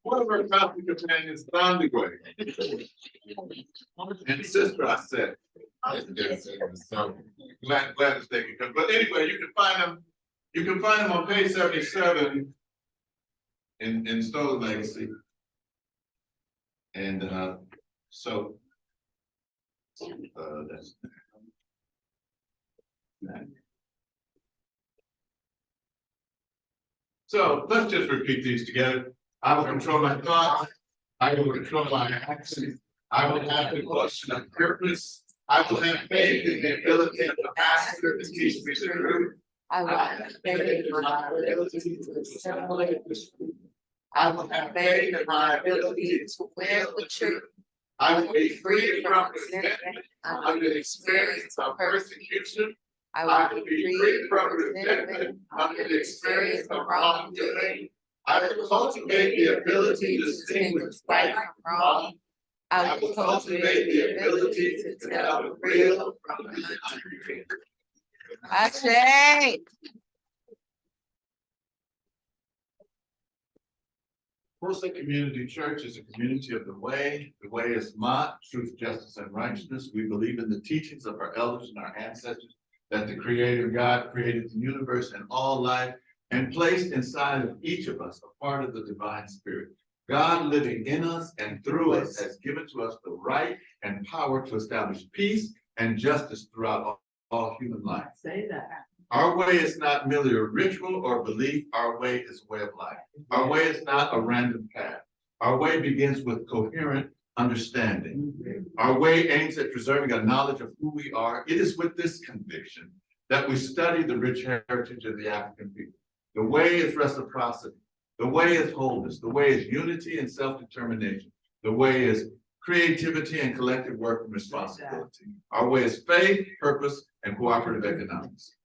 One of our constant companions, Thondigwe. And sister, I said. So glad to stay with them. But anyway, you can find them on page 77 in Stolen Legacy. And so that's that. So let's just repeat these together. I will control my thoughts. I will control my actions. I will have the question of purpose. I will have faith in the ability of the pastor to teach me the truth. I will have faith in my ability to assimilate the truth. I will have faith in my ability to wear the truth. I will be free from resentment under the experience of persecution. I will be free from resentment under the experience of wrongdoing. I will cultivate the ability to distinguish right from wrong. I will cultivate the ability to tell the real from the unreal. Ashe. Forsyth Community Church is a community of the way. The way is Mott, truth, justice, and righteousness. We believe in the teachings of our elders and our ancestors, that the Creator God created the universe and all life and placed inside of each of us a part of the divine spirit. God living in us and through us has given to us the right and power to establish peace and justice throughout all human life. Say that. Our way is not merely a ritual or belief. Our way is a way of life. Our way is not a random path. Our way begins with coherent understanding. Our way aims at preserving a knowledge of who we are. It is with this conviction that we study the rich heritage of the African people. The way is reciprocity. The way is wholeness. The way is unity and self-determination. The way is creativity and collective work and responsibility. Our way is faith, purpose, and cooperative economics.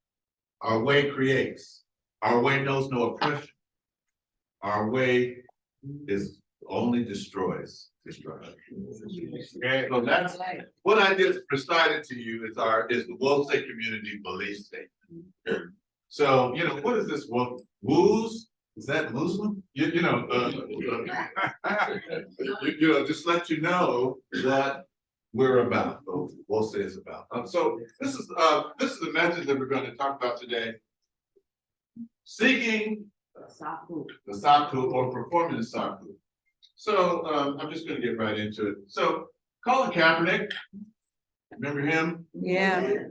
Our way creates. Our way knows no oppression. Our way is only destroys. Okay, so that's what I just recited to you is the Wose community belief statement. So, what is this? Woos? Is that Muslim? Just let you know that we're about, Wose is about. So this is the message that we're going to talk about today. Seeking the Saku or performing the Saku. So I'm just going to get right into it. So Colin Kaepernick, remember him? Yeah.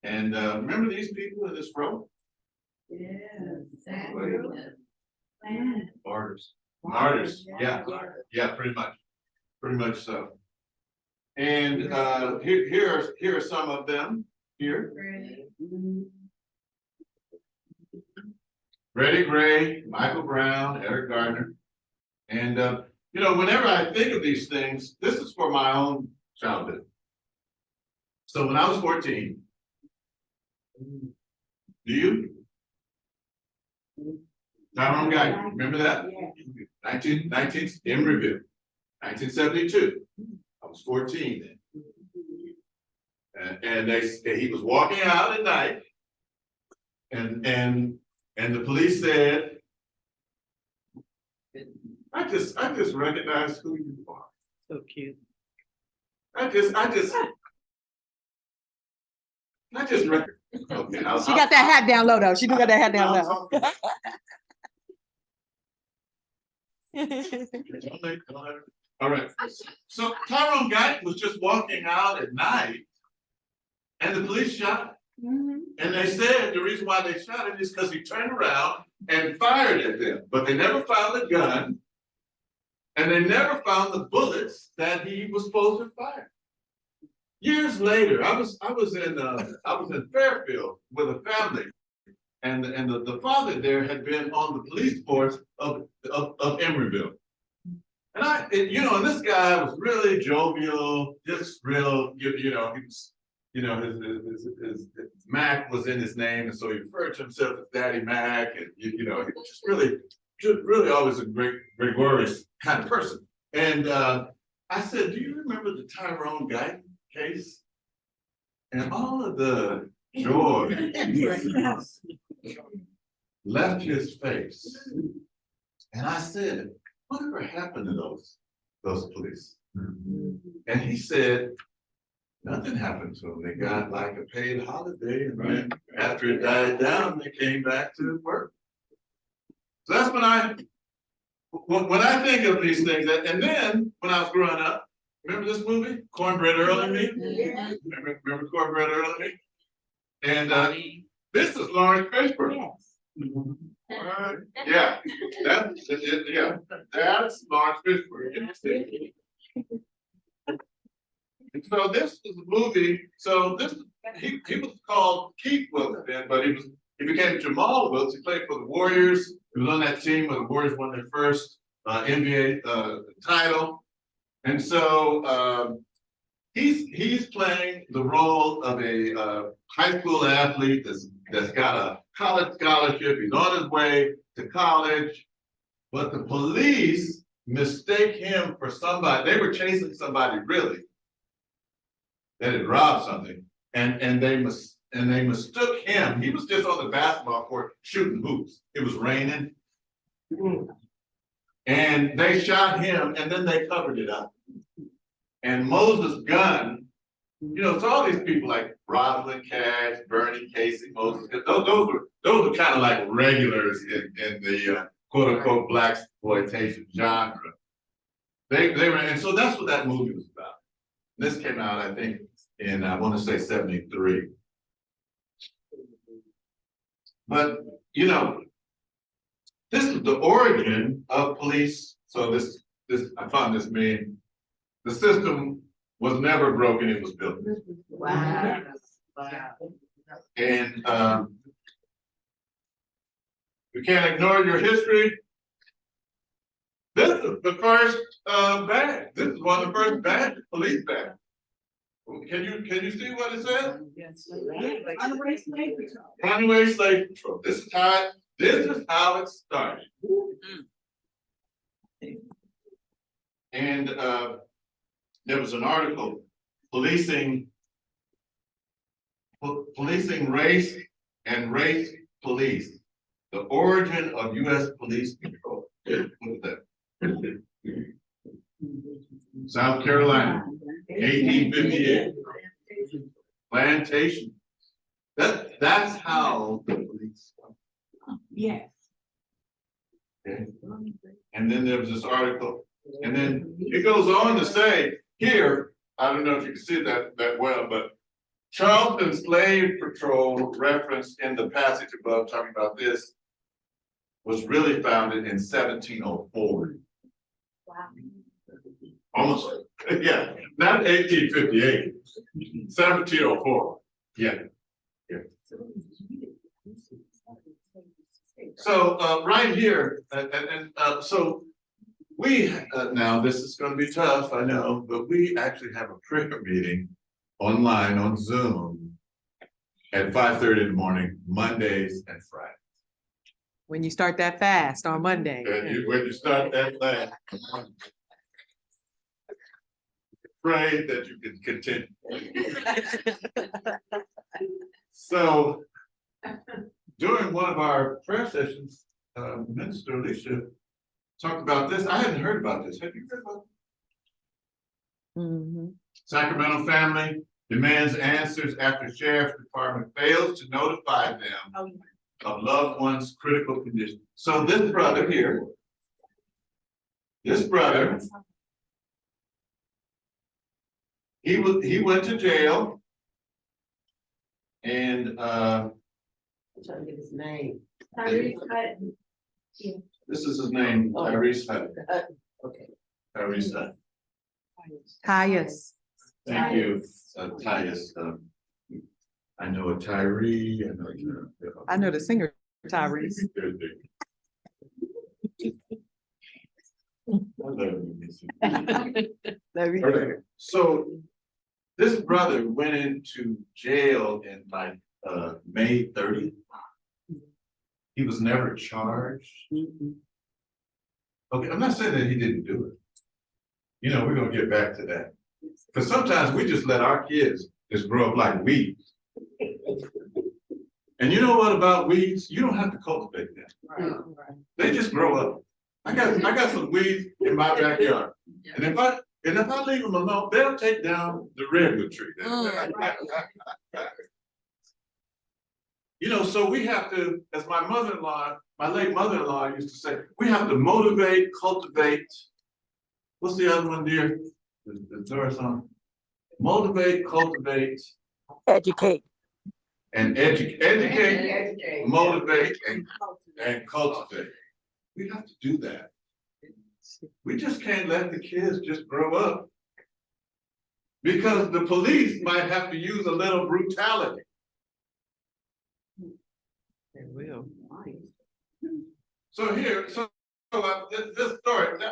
And remember these people in this row? Martyrs. Yeah, pretty much so. And here are some of them here. Freddie Gray, Michael Brown, Eric Gardner. And whenever I think of these things, this is for my own childhood. So when I was 14, do you? Tyrone Guyton, remember that? 19 in review, 1972. I was 14 then. And he was walking out at night, and the police said, I just recognize who you are. So cute. I just recognize. Okay, She got that hat down low though. She do got that hat down low. All right. So Tyrone Guyton was just walking out at night and the police shot him. And they said the reason why they shot him is because he turned around and fired at them, but they never found the gun and they never found the bullets that he was supposed to fire. Years later, I was in Fairfield with a family, and the father there had been on the police force of Emeryville. And and this guy was really jovial, just real, he was, his Mac was in his name, and so he referred to himself as Daddy Mac, and he was just really always a gregarious kind of person. And I said, do you remember the Tyrone Guyton case? And all of the joy left his face. And I said, whatever happened to those police? And he said, nothing happened to them. They got like a paid holiday, and then after it died down, they came back to work. So that's when I think of these things, and then when I was growing up, remember this movie, Cornbread Earl and Me? Yeah. Remember Cornbread Earl and Me? And this is Lawrence Fishburne. Yeah, that's Lawrence Fishburne. And so this is a movie. So he was called Keith Wilkes then, but he became Jamal Wilkes. He played for the Warriors. He was on that team where the Warriors won their first NBA title. And so, he's playing the role of a, high school athlete that's got a college scholarship. He's on his way to college. But the police mistake him for somebody. They were chasing somebody really that had robbed something. And they mistook him. He was just on the basketball court shooting hoops. It was raining. And they shot him and then they covered it up. And Moses Gunn, you know, it's all these people like Rosalind Cash, Bernie Casey, Moses Gunn, those were kind of like regulars in the quote unquote blaxploitation genre. They were, and so that's what that movie was about. This came out, I think, in I want to say 73. But you know, this is the origin of police. So this I found this mean. The system was never broken, it was built. Wow. And we can't ignore your history. This is the first badge. This is one of the first badges, police badge. Can you see what it says? Runaway Slave Patrol. This is how it started. And there was an article, policing race and race police, the origin of U.S. police control. Look at that. South Carolina, 1858. Plantation. That's how the police. Yes. Okay. And then there was this article, and then it goes on to say, here, I don't know if you can see that well, but Charleston Slave Patrol referenced in the passage above talking about this was really founded in 1704. Wow. Almost, yeah, not 1858, 1704, yeah. So right here, so we, now this is gonna be tough, I know, but we actually have a prayer meeting online on Zoom at 5:30 in the morning, Mondays and Fridays. When you start that fast on Monday. And when you start that fast, pray that you can continue. So during one of our prayer sessions, Minister Alicia talked about this. I hadn't heard about this. Have you heard about it? Mm-hmm. Sacramento family demands answers after sheriff's department fails to notify them of loved one's critical condition. So this brother here, he went to jail, and I'm trying to get his name. this is his name, Tyrese Hutt. Okay. Tyrese Hutt. Tyus. Thank you, Tyus. I know a Tyree. I know the singer Tyrese. Okay, so this brother went into jail in like May 30th. He was never charged. Okay, I'm not saying that he didn't do it. You know, we're gonna get back to that. Because sometimes we just let our kids just grow up like weeds. And you know what about weeds? You don't have to cultivate them. They just grow up. I got some weeds in my backyard. And if I leave them alone, they'll take down the redwood tree. You know, so we have to, as my mother-in-law, my late mother-in-law used to say, we have to motivate, cultivate. What's the other one, dear? The Doris song? Motivate, cultivate. Educate. And educate, motivate, and cultivate. We have to do that. We just can't let the kids just grow up. Because the police might have to use a little brutality. They will. So here, this story,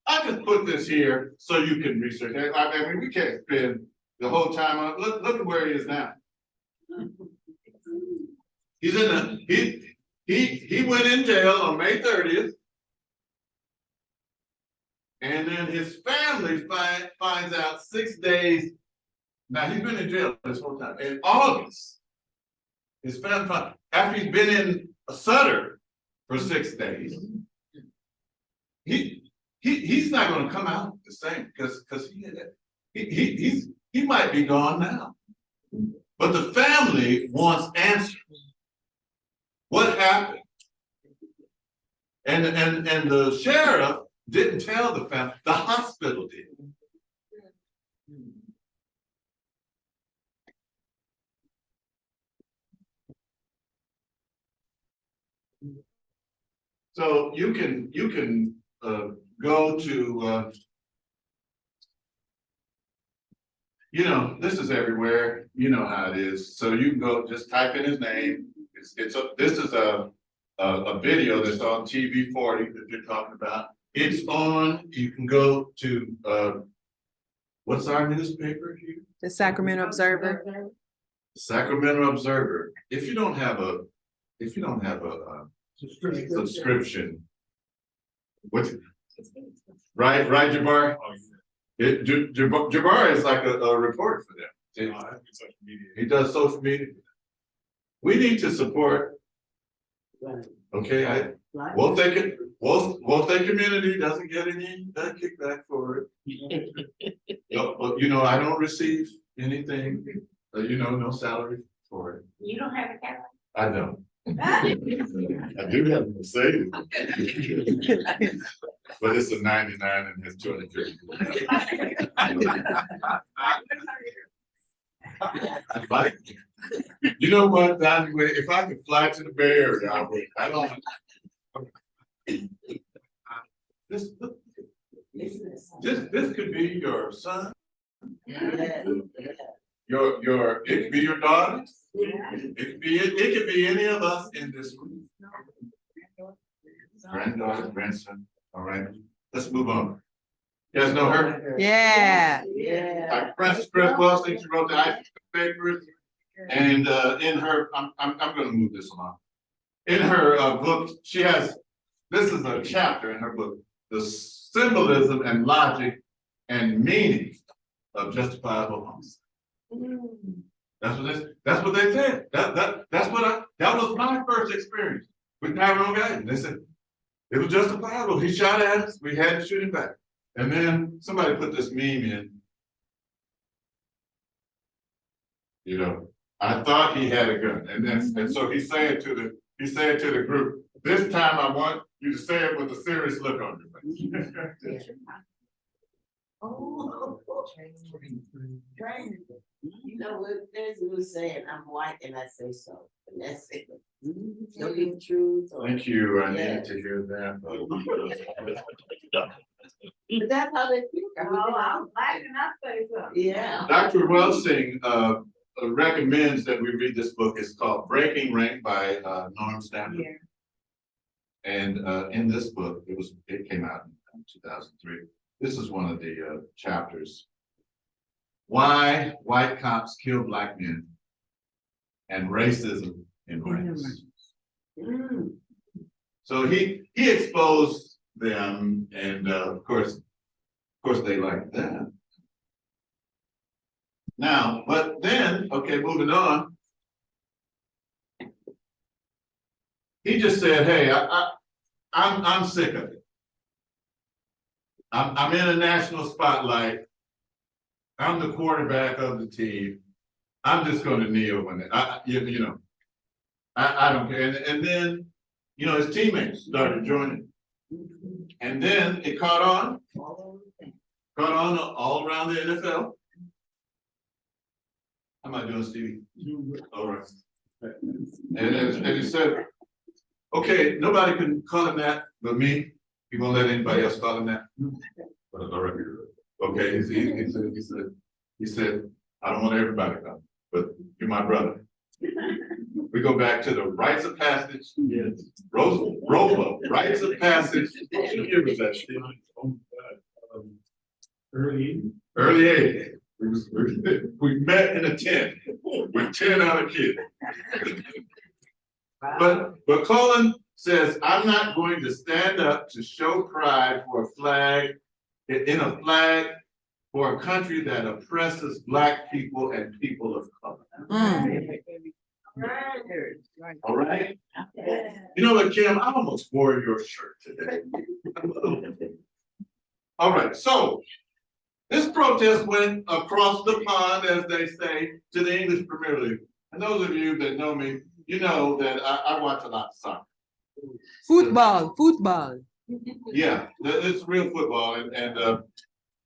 I just put this here so you can research it. I mean, we can't spend the whole time on, look at where he is now. He's in the, he went in jail on May 30th. And then his family finds out 6 days. Now, he's been in jail this whole time. In August, his family, after he's been in a Sutter for 6 days, he's not gonna come out the same, because he might be gone now. But the family wants answers. What happened? And the sheriff didn't tell the family, the hospital did. So you can go to you know, this is everywhere, you know how it is. So you can go, just type in his name. This is a video that's on TV 40 that you're talking about. It's on, you can go to what's our newspaper here? The Sacramento Observer. Sacramento Observer. If you don't have a subscription, what? Right, Jabbar? Jabbar is like a reporter for them. He does social media. We need to support. Okay, Wolf Community doesn't get any kickback for it. You know, I don't receive anything, you know, no salary for it. You don't have a cat? I don't. I do have a Mercedes. But it's a 99 and has 250. I'd like, you know what, Don, if I could fly to the Bay Area, I would. I don't. This could be your son. Your it could be your daughter. It could be any of us in this room. Granddaughter, grandson. All right, let's move on. You guys know her? Yeah. Frances Cress Welsing, she wrote the Ice Papers. And in her, I'm gonna move this along. In her book, she has, this is a chapter in her book, the symbolism and logic and meaning of justifiable homicide. That's what they said. That was my first experience with Tyrone Guyton. They said it was justifiable. He shot at us, we had to shoot him back. And then somebody put this meme in. You know, I thought he had a gun, and so he's saying to the group, this time I want you to say it with a serious look on your face. Oh, you know what, there's a saying, I'm white and I say so, and that's it. Don't be the truth. Thank you, I needed to hear that. But that's how they feel. Oh, I'm black and I say so. Yeah. Dr. Welsing recommends that we read this book. It's called Breaking Rank by Norm Stanford. Yeah. And in this book, it came out in 2003. This is one of the chapters. Why white cops kill black men and racism in whites. So he exposed them, and of course they like that. Now, but then, okay, moving on. He just said, hey, I'm sick of it. I'm in a national spotlight. I'm the quarterback of the team. I'm just going to kneel when I don't care. And then, you know, his teammates started joining. And then it caught on all around the NFL. How am I doing, Stevie? All right. And he said, okay, nobody can call him that but me. He won't let anybody else call him that. Okay, he said, I don't want everybody to come, but you're my brother. We go back to the rites of passage. Yes. Rolo, rites of passage. What year was that, Steve? Early '80s. We met in a tent with 10 other kids. But Colin says, I'm not going to stand up to show pride for a flag, in a flag for a country that oppresses Black people and people of color. All right? You know what, Kim, I almost wore your shirt today. All right, so this protest went across the pond, as they say, to the English Premier League. And those of you that know me, you know that I watch a lot of soccer. Football. Yeah, it's real football. And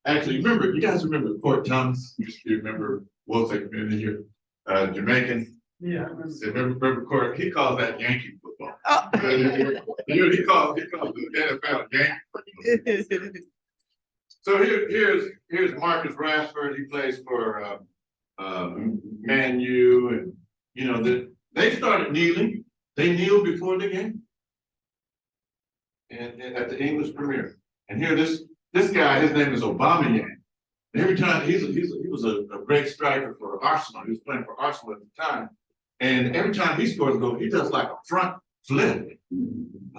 actually, you guys remember Court Thomas? You remember Wilson Community here, Jamaican? Yeah. Remember Court? He calls that Yankee football. Oh. He calls the NFL Yankee football. So here's Marcus Rashford. He plays for Man U, and you know they started kneeling. They kneeled before the game, and at the English Premier. And here this guy, his name is Aubameyang. And every time he was a great striker for Arsenal. He was playing for Arsenal at the time, and every time he scores a goal, he does like a front flip. I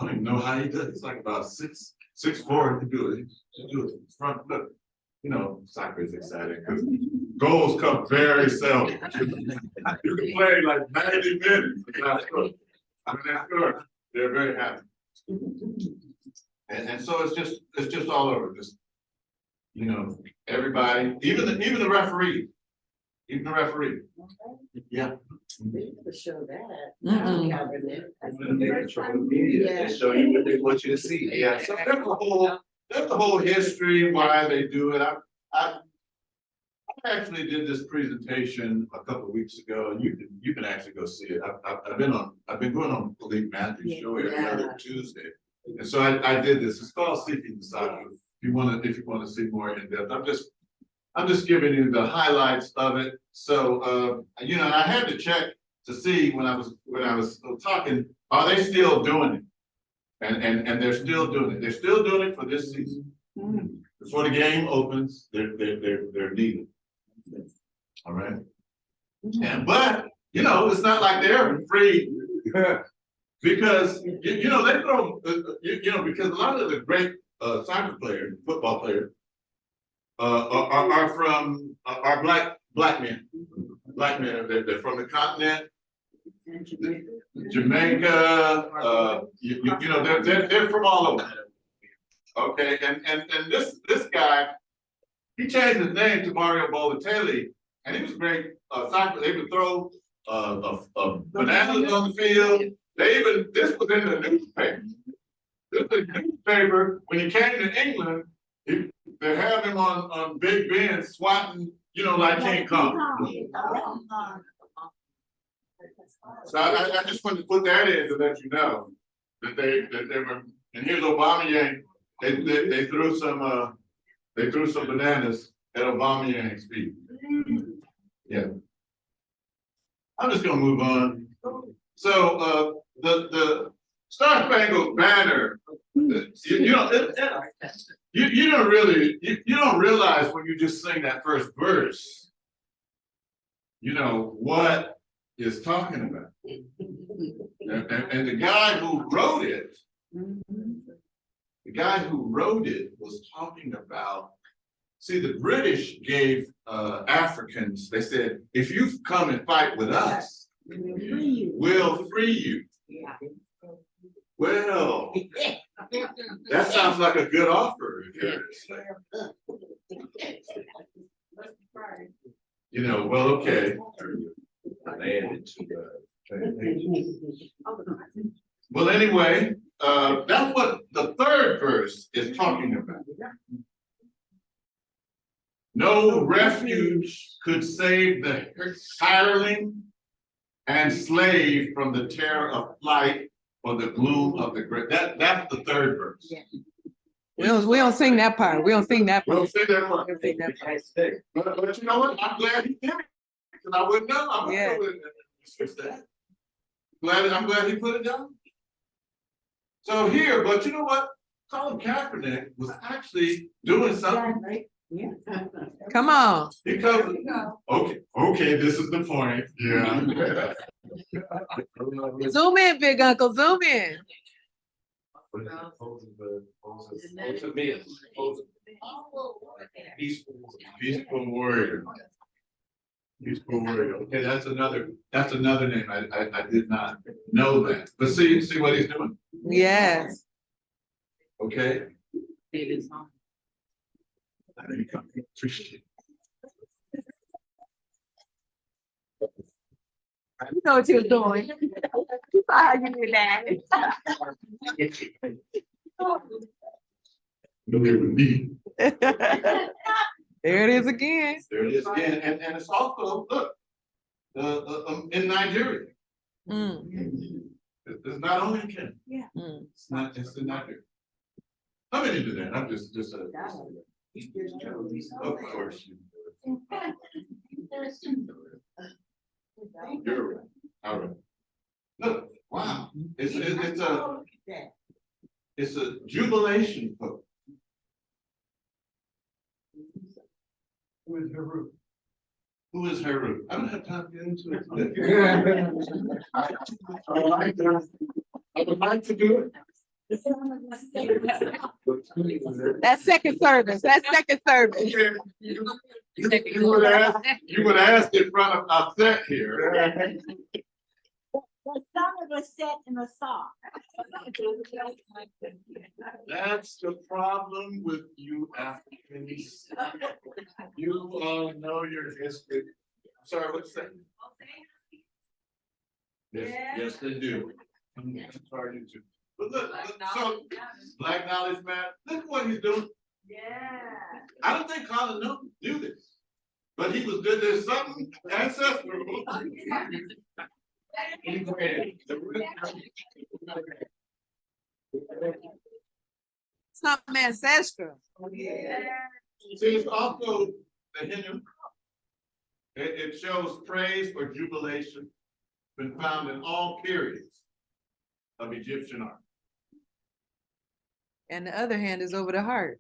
don't even know how he does. He's like about 6'4" to do it. To do it front flip. You know, soccer is exciting because goals come very seldom. You can play like 90 minutes. That's good. I mean, that's good. They're very happy. And so it's just all over. Just, you know, everybody, even the referee. Even the referee. Yeah. They never show that. Mm-mm. They show you what they want you to see. Yeah, so that's the whole history why they do it. I actually did this presentation a couple of weeks ago, and you can actually go see it. I've been going on Philippe Matthews' show every other Tuesday, and so I did this. It's called Seeking the Soccer. If you want to see more in depth, I'm just giving you the highlights of it. So you know, I had to check to see when I was talking, are they still doing it? And they're still doing it. They're still doing it for this season. Before the game opens, they're needed. All right. And but you know, it's not like they're free because you know they throw you know, because a lot of the great soccer players, football players, are black men. Black men. They're from the continent. Jamaica, you know, they're from all over. Okay, and this guy, he changed his name to Mario Balotelli, and he was great soccer. They would throw bananas on the field. This was in the newspaper. This was in the newspaper when he came to England. They have him on Big Ben swatting, you know, like King Kong. So I just wanted to put that in to let you know that they were, and here's Aubameyang. They threw some bananas at Aubameyang's feet. Yeah. I'm just gonna move on. So the Star Spangled Banner, you don't realize when you just sing that first verse, you know what is talking about. And the guy who wrote it, was talking about, see, the British gave Africans, they said, if you come and fight with us, we'll free you. Well, that sounds like a good offer. You know, well, okay. Well, anyway, that's what the third verse is talking about. No refuge could save the hireling and slave from the terror of flight or the gloom of the grave. That's the third verse. We don't sing that part. We don't sing that We part. don't say that one. We don't sing that part. But you know what? I'm glad he did it. Because I wouldn't know. I'm glad he put it down. So here, but you know what? Colin Kaepernick was actually doing something. Right? Yeah. Come on. Because, okay, this is the point, yeah. Zoom in, big uncle, zoom in. Peaceful warrior. Peaceful warrior, okay, that's another name, I did not know that, but see what he's doing, Yes. okay? Appreciate You know what you're doing. You saw how you did that. it. There it is again. There it is again, and it's also, look, in Nigeria. Mm, It's not only in Kenya. mm. It's in Nigeria. How many do that? I'm just of course. You're right, all right. Look, wow, it's a jubilation book. Who is Heru? Who is Heru? I don't have time to get into it today. I would like to do it. That's second service. That's second service. You would ask in front of our set here. The song was set in a song. That's the problem with you Africans. You all know your history. Sorry, what's that? Yes, they do. I'm sorry, you too. But look, so Black Knowledge Man, look what he's doing. Yeah. I don't think Colin knew this, but he was good. There's something ancestral. Something ancestral. See, it's also the Hindu. It shows praise or jubilation, been found in all periods of Egyptian art. And the other hand is over the heart.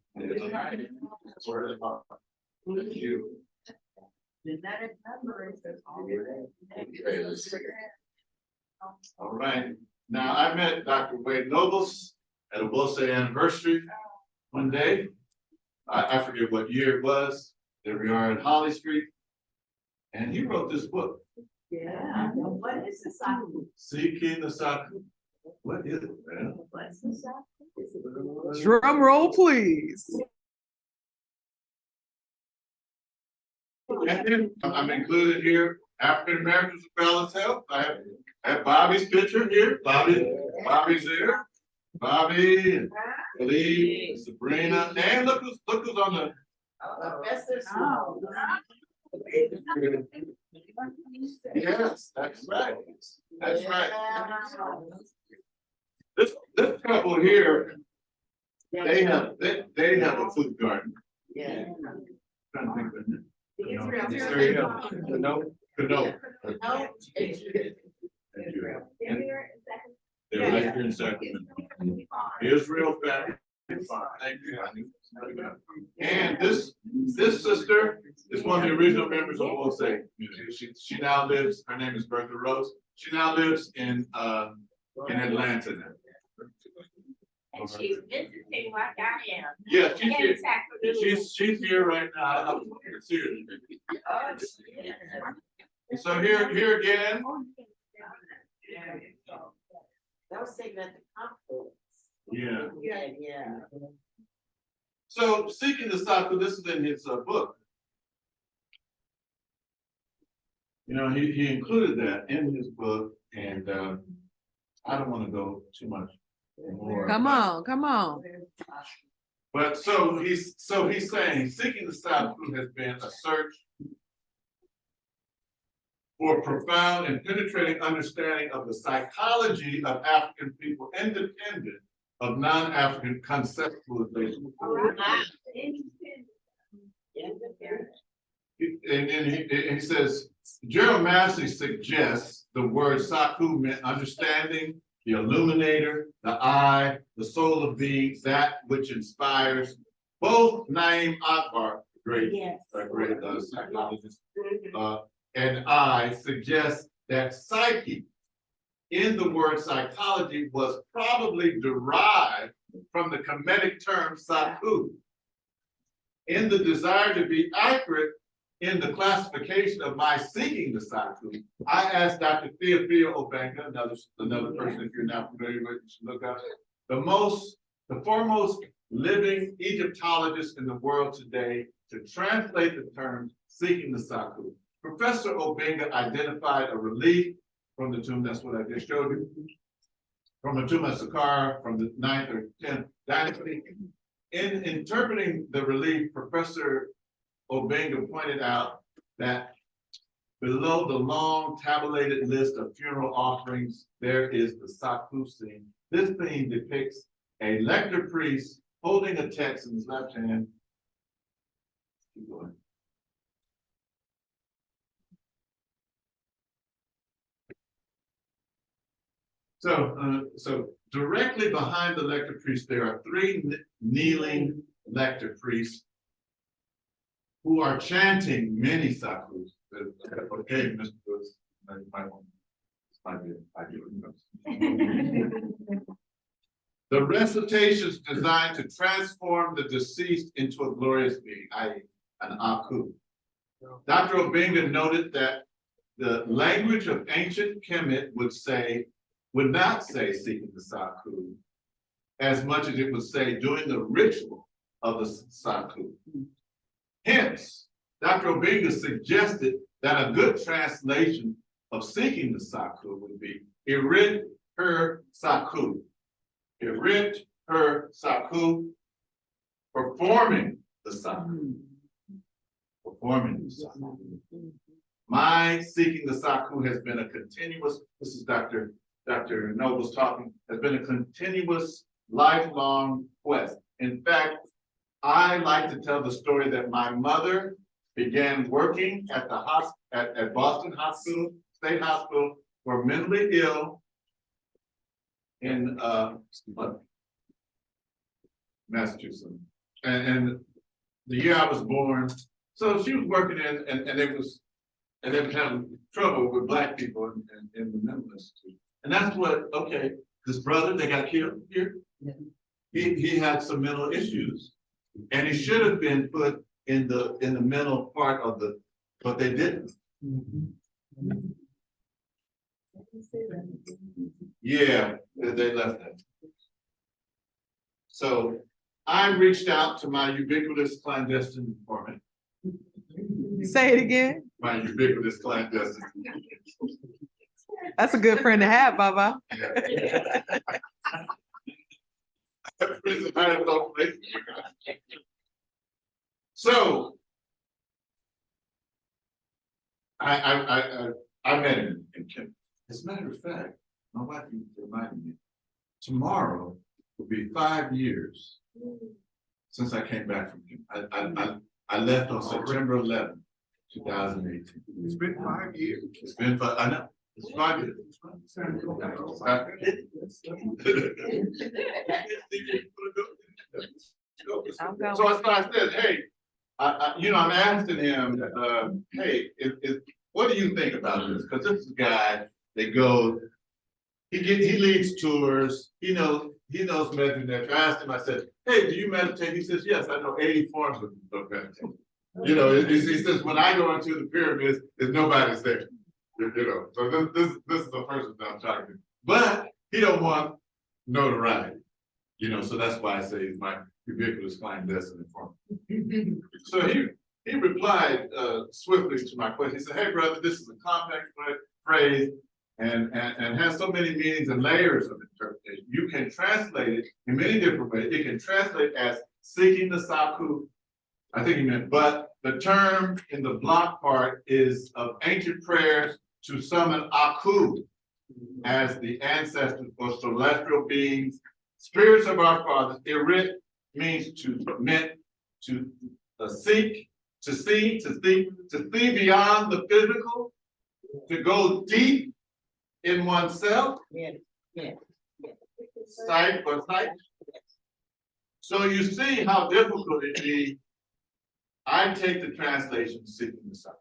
All right, now I met Dr. Wade Nobles at a Bolsa anniversary one day. I forget what year it was. There we are in Holly Street. And he wrote this book. Yeah. What is the song? Seeking the Saku. What is it, man? What's the song? Drum roll, please. And then I'm included here, African Americans with Balanced Health. I have Bobby's picture here. Bobby's there. Bobby, and Lee, Sabrina, and look who's on the. Yes, that's right. That's right. This couple here, they have a food garden. Yeah. Trying to think of it. Israel. Canoe. Thank you. And they're right here in Sacramento. Israel family. Thank you. And this sister is one of the original members of Osage community. She now lives, her name is Bertha Rose. She now lives in Atlanta now. And she's visiting like I am. Yeah, she's here. In Sacramento. She's here right now. I'm serious. So here again. That was taken at the conference. Yeah. Yeah. So Seeking the Saku, this is in his book. You know, he included that in his book, and I don't want to go too much more. Come on. But so he's saying Seeking the Saku has been a search for profound and penetrating understanding of the psychology of African people, independent of non-African conceptualization. And then he says, Gerald Massey suggests the word Saku meant understanding the illuminator, the eye, the soul of beings, that which inspires. Both Naim Akbar, great Yes. psychologist, and I suggest that psyche in the word psychology was probably derived from the Kemetic term saku. In the desire to be accurate in the classification of my seeking the saku, I asked Dr. Theophile Obenga, another person if you're not familiar with, you should look up, the foremost living Egyptologist in the world today to translate the term seeking the saku. Professor Obenga identified a relief from the tomb, that's what I just showed you, from the tomb of Saqqara from the 9th or 10th dynasty. In interpreting the relief, Professor Obenga pointed out that below the long tabulated list of funeral offerings, there is the saku scene. This scene depicts a lector priest holding a text in his left hand. Keep going. So directly behind the lector priest, there are three kneeling lector priests who are chanting many sakus. Okay, Mr. Lewis, you might want, this might be an idea. The recitations designed to transform the deceased into a glorious being, i.e. an aku. Dr. Obenga noted that the language of ancient Kemet would not say seeking the saku as much as it would say doing the ritual of the saku. Hence, Dr. Obenga suggested that a good translation of seeking the saku would be Irit her saku. Irit her saku, performing the saku. Performing the saku. My seeking the saku has been a continuous, this is Dr. Noble's talking, has been a continuous, lifelong quest. In fact, I like to tell the story that my mother began working at the at Boston Hospital, State Hospital, for mentally ill in Massachusetts. And the year I was born, so she was working in, and they was having trouble with Black people in the mental institute. And that's what, okay, this brother that got killed here, he had some mental issues. And he should have been put in the mental part of the, but they didn't. Yeah, they left that. So I reached out to my ubiquitous clandestine informant. Say it again. My ubiquitous clandestine. That's a good friend to have, Baba. So I met him in Kent. As a matter of fact, my wife reminded me, tomorrow will be 5 years since I came back from Kent. I left on September 11, 2018. It's been 5 years. It's been 5, I know. It's 5 years. So I said, hey, I'm asking him, hey, what do you think about this? Because this is a guy that goes, he leads tours, he knows meditation. I asked him, I said, hey, do you meditate? He says, yes, I know 80 forms of meditation. He says, when I go into the pyramids, nobody's there. So this is the person that I'm talking to. But he don't want notoriety. So that's why I say he's my ubiquitous clandestine informant. So he replied swiftly to my question. He said, hey brother, this is a complex phrase and has so many meanings and layers of interpretation. You can translate it in many different ways. It can translate as seeking the saku, I think he meant, but the term in the block part is of ancient prayers to summon Aku as the ancestors or celestial beings, spirits of our fathers. Irit means meant to seek, to see beyond the physical, to go deep in oneself. Yeah. Sight or sight. So you see how difficult it is. I take the translation seeking the sight.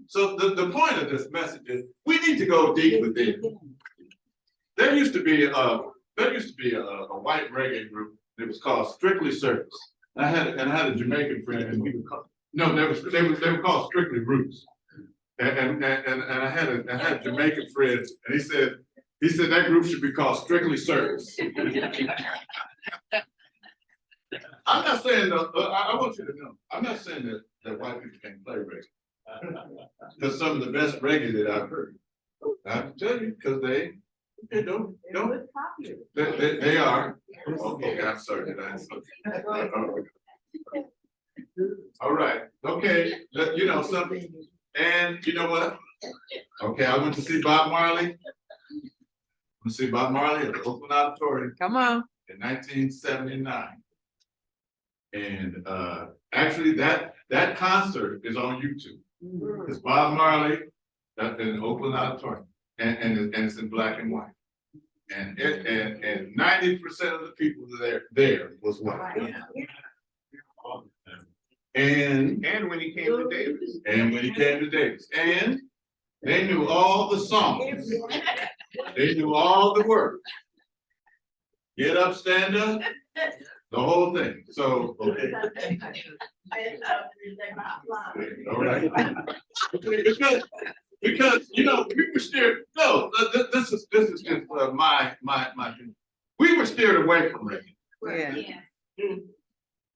So the point of this message is we need to go deep within. There used to be a white reggae group that was called Strictly Circus. I had a Jamaican friend and we would call, no, they were called Strictly Roots. And I had a Jamaican friend and he said that group should be called Strictly Circus. I'm not saying I want you to know, I'm not saying that white people can't play reggae. Because some of the best reggae that I've heard. I can tell you, because they don't. They are. Okay, I'm sorry. All right, okay, you know something, and you know what? Okay, I went to see Bob Marley. I see Bob Marley at the Oakland Auditorium Come on. in 1979. And actually that concert is on YouTube. It's Bob Marley in the Oakland Auditorium and it's in black and white. And 90% of the people there was white. And when he came to Davis. And they knew all the songs. They knew all the words. Get up, stand up, the whole thing. So, okay. All right. Because you know, we were steered, no, this is just my thing. We were steered away from reggae. Yeah.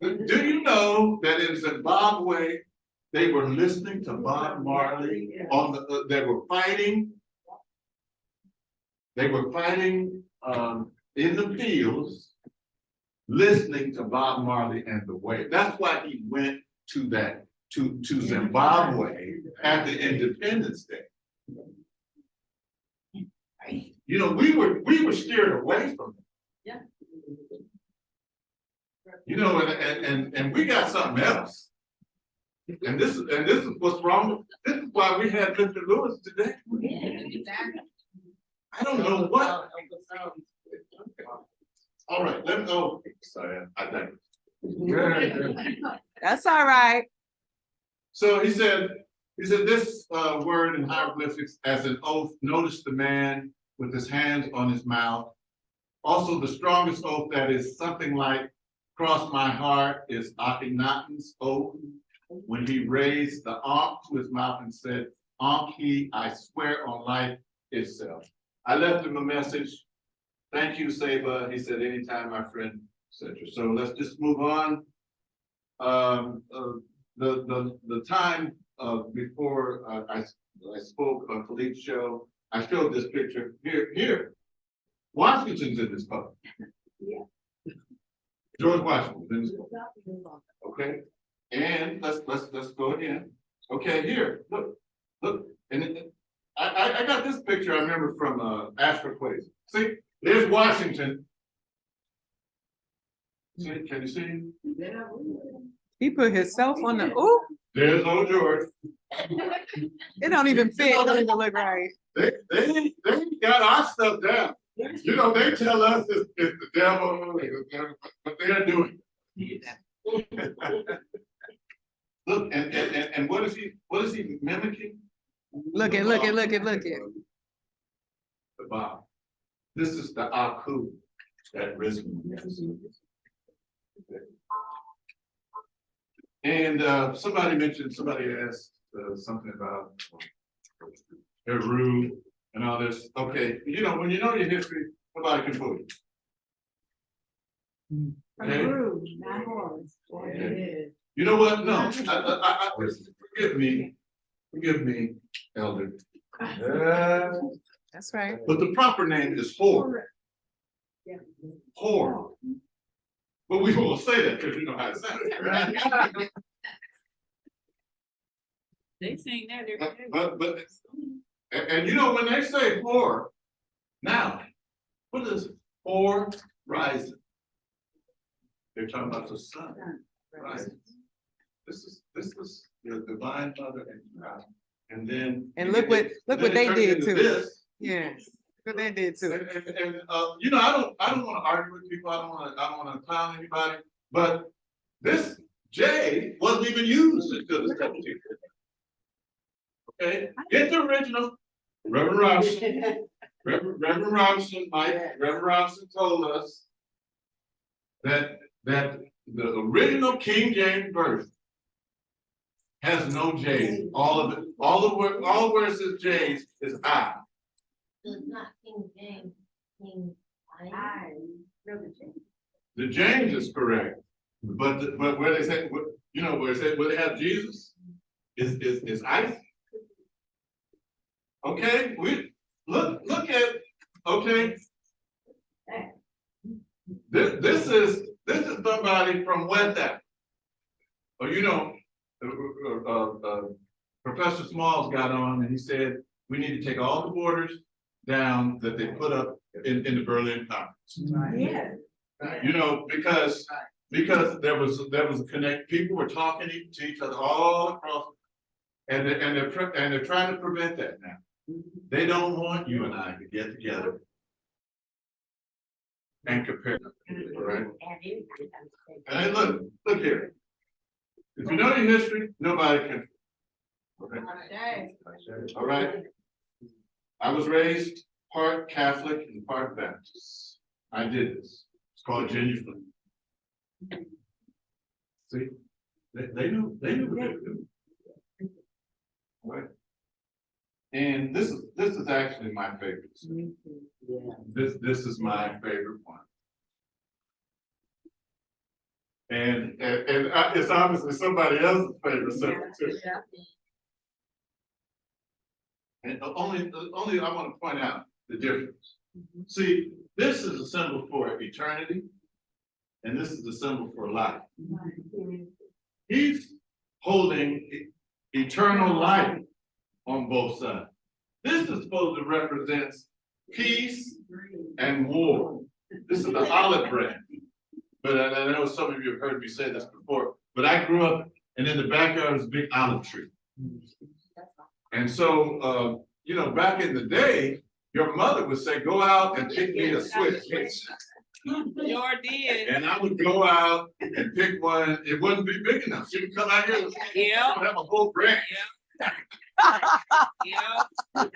Do you know that in Zimbabwe, they were listening to Bob Marley on the, they were fighting in the fields, listening to Bob Marley and the Wave. That's why he went to Zimbabwe at the Independence Day. You know, we were steered away from it. Yeah. You know, and we got something else. And this is what's wrong. This is why we had Mr. Lewis today. I don't know what. All right, let me go. Sorry, I think. That's all right. So he said this word in hieroglyphics as an oath. Notice the man with his hands on his mouth. Also, the strongest oath that is something like cross my heart is Akhenaten's oath when he raised the Ankh to his mouth and said, Ankh, I swear on life itself. I left him a message. Thank you, Saba. He said, anytime, my friend, etc. So let's just move on. The time before I spoke on Philippe's show, I showed this picture here. Washington's in this photo. Yeah. George Washington's in this photo. Okay, and let's go again. Okay, here, look, and I got this picture I remember from Astro Plays. See, there's Washington. See, can you see? He put himself on the, ooh, There's old George. it don't even fit. It don't even look right. They got our stuff down. You know, they tell us it's the devil, but they're doing it. Look, and what is he mimicking? Look at. The Bob. This is the Aku that risen. And somebody asked something about Heru and all this. Okay, you know, when you know your history, nobody can fool you. Okay? Not horse. Okay. You know what? No, I forgive me, elder. That's right. But the proper name is Hor. Yeah. Hor. But we won't say that because you know how it sounds, right? They sing that every day. But and you know when they say Hor, now, what is Hor rising? They're talking about the sun rising. This is your divine mother and God. And then. And look what they then it did turns to into it. this. Yes. But they did too. You know, I don't wanna argue with people, I don't wanna clown anybody, but this J wasn't even used until the 17th. Okay, get the original, Reverend Robinson, Reverend Robinson, Reverend Robinson told us that the original King James Version has no J's, all where it says J's is I. It's not King James, King I. The James is correct, but where they say, you know, where they have Jesus is Isaac. Okay, we look at, okay. This is somebody from West Africa. Or you know, Professor Smalls got on and he said, we need to take all the borders down that they put up in the Berlin Conference. Yeah. You know, because there was a connect, people were talking to each other all across, and they're trying to prevent that now. They don't want you and I to get together and compare, all right? And look here. If you know your history, nobody can. Okay? All right? I was raised part Catholic and part Baptist. I did this. It's called genuflection. See, they knew what they were doing. All right? And this is actually my favorite. This is my favorite one. And it's obviously somebody else's favorite subject too. And only I want to point out the difference. See, this is a symbol for eternity, and this is a symbol for life. He's holding eternal life on both sides. This is supposed to represent peace and war. This is the olive branch. But I know some of you have heard me say this before, but I grew up and in the backyard was a big olive tree. And so, you know, back in the day, your mother would say, go out and pick me a Swiss. Sure did. And I would go out and pick one. It wouldn't be big enough. She would come out here and have a whole branch.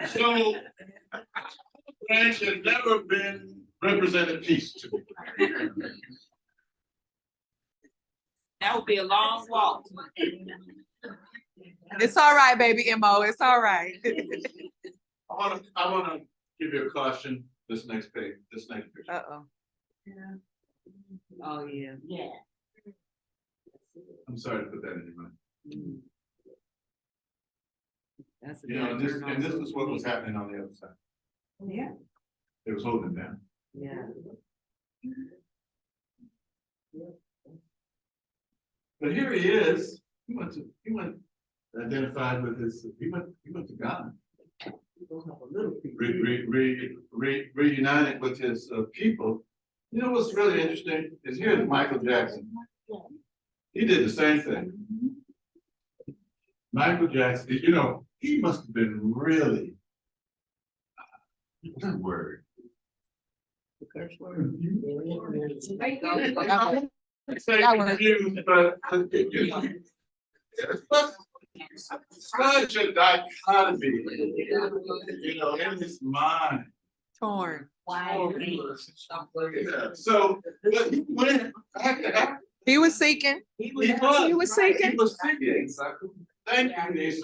So, branch has never been represented peace to me. That would be a long walk. It's all right, baby Mo. It's all right. I wanna give you a caution. This next page, this next picture. Uh-oh. Oh, yeah. Yeah. I'm sorry to put that in your mind. That's a You know, good and this is what was happening on the other side. Yeah. It was holding it down. Yeah. But here he is. He went identified with his. He went to Ghana. Reunited with his people. You know what's really interesting is here's Michael Jackson. He did the same thing. Michael Jackson, you know, he must have been really, what's that word? Say confused, but you know, it's such a dichotomy, you know, in his mind. Torn. Yeah, so, but he went back to Africa. He was seeking. He was seeking. He was seeking. Thank you, Nisi.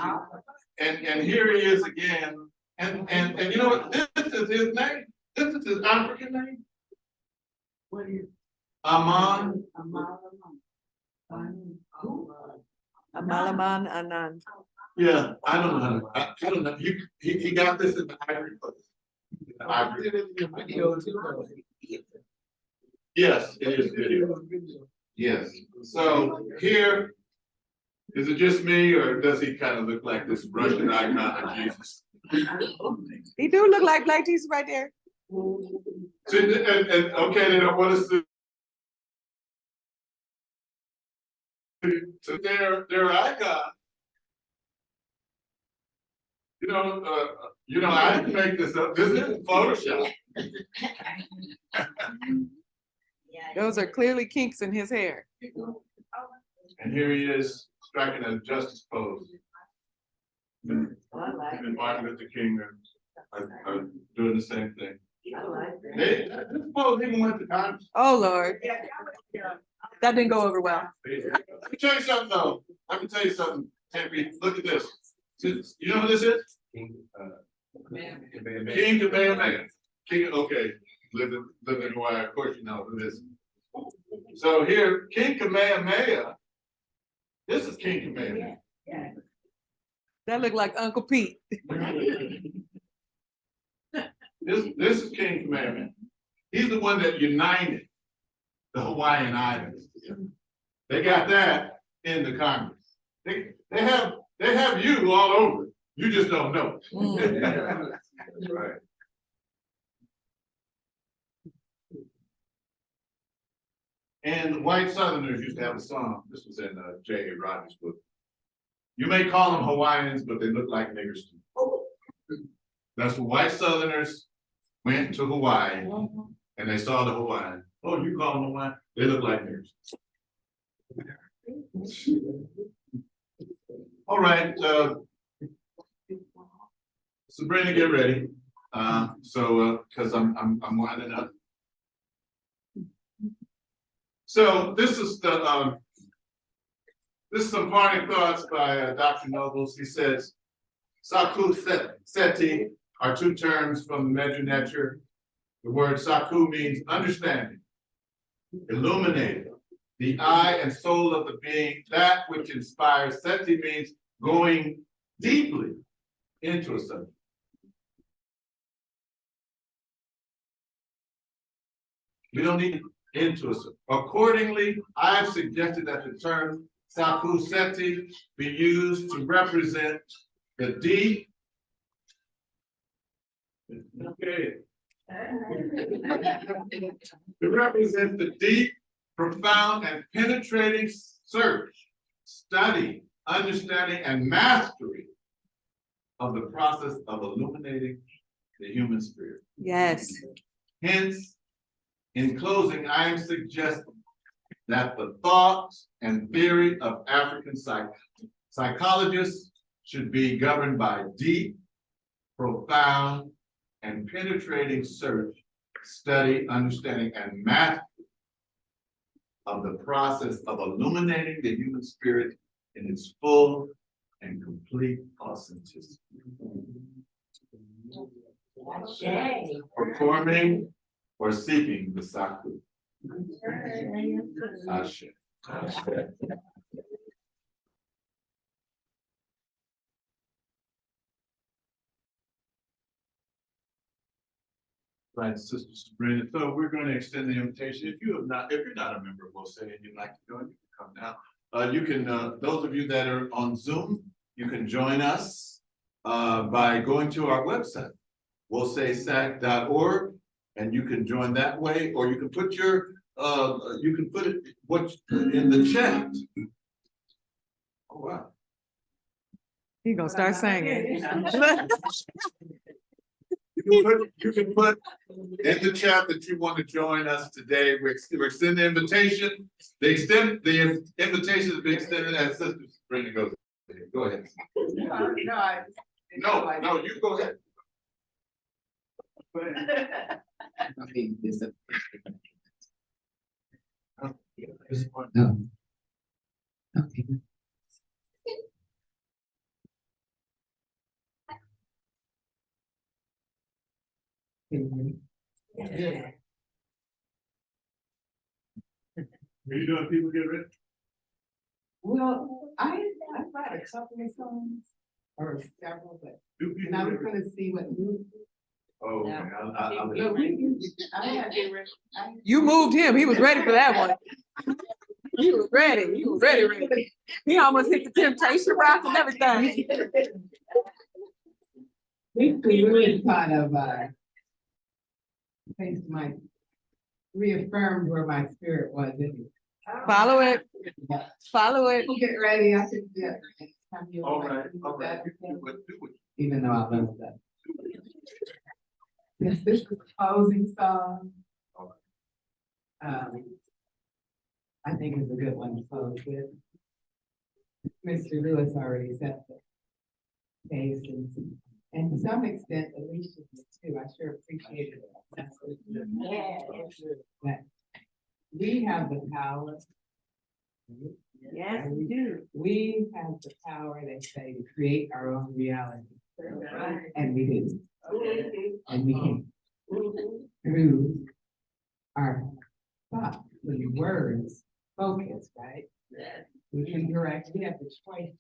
And here he is again. And you know what? This is his name. This is his African name. What is Aman? Amalaman Anand. Yeah, I don't know. I don't know. He got this in the Ivory Coast. The Ivory. Yes, it is video. Yes. So here, is it just me or does he kind of look like this Russian icon of Jesus? He do look like Black Jesus right there. So, and okay, then what is the to their icon I didn't make this up. This is Photoshop. Those are clearly kinks in his hair. And here he is striking a justice pose. And Martin Luther King are doing the same thing. This pose even went to Congress. Oh, Lord. That didn't go over well. Let me tell you something though. Let me tell you something, Tempe. Look at this. You know who this is? King Kamehameha. King, okay, live in Hawaii, of course you know who this is. So here, King Kamehameha, this is King Kamehameha. That looked like Uncle Pete. This is King Kamehameha. He's the one that united the Hawaiian Islands. They got that in the Congress. They have you all over. You just don't know. Right. And the white Southerners used to have a song. This was in J.A. Rogers' book. You may call them Hawaiians, but they look like niggers too. That's what white Southerners went to Hawaii and they saw the Hawaiian. Oh, you call them Hawaiian? They look like niggers. All right, Sabrina, get ready. Because I'm winding up. So this is some parting thoughts by Dr. Nobles. He says, Saku Seti are two terms from the Medu Neter. The word Saku means understanding, illuminating, the eye and soul of the being, that which inspires. Seti means going deeply into a subject. We don't need into a subject. Accordingly, I've suggested that the term Saku Seti be used to represent the deep. Okay. To represent the deep, profound, and penetrating search, study, understanding, and mastery of the process of illuminating the human spirit. Yes. Hence, in closing, I am suggesting that the thoughts and theory of African psychologists should be governed by deep, profound, and penetrating search, study, understanding, and mastery of the process of illuminating the human spirit in its full and complete authenticity. Performing or seeking the Saku. Ashe. Right, Sister Sabrina. So we're going to extend the invitation. If you're not a member of WOSE and you'd like to join, you can come now. You can, those of you that are on Zoom, you can join us by going to our website, wosesac.org, and you can join that way, or you can put your, you can put it in the chat. Oh wow. He gonna start singing. You can put in the chat that you want to join us today. We're extending the invitation. The invitation is being extended as Sister Sabrina goes. Go ahead. No, you go ahead. Okay, this is. No. Okay. Yeah. Are you doing people get ready? Well, I've got a couple of songs or several, but and I was gonna see what mood. Oh, okay. But we can, I had to get ready. You moved him. He was ready for that one. He was ready. He was ready. He almost hit the temptation rock and everything. We really kind of things might reaffirm where my spirit was. Follow it. Follow it. Get ready. I should get. All right. Do what even though I love that. Since this is a closing song, I think it's a good one to close with. Mr. Lewis already set the pace and to some extent, Alicia did too. I sure appreciated it. That's what that we have the power. Yes, we do. We have the power, they say, to create our own reality. And we do. And we can. Through our thoughts and words, focus, right? We can direct, we have the choice.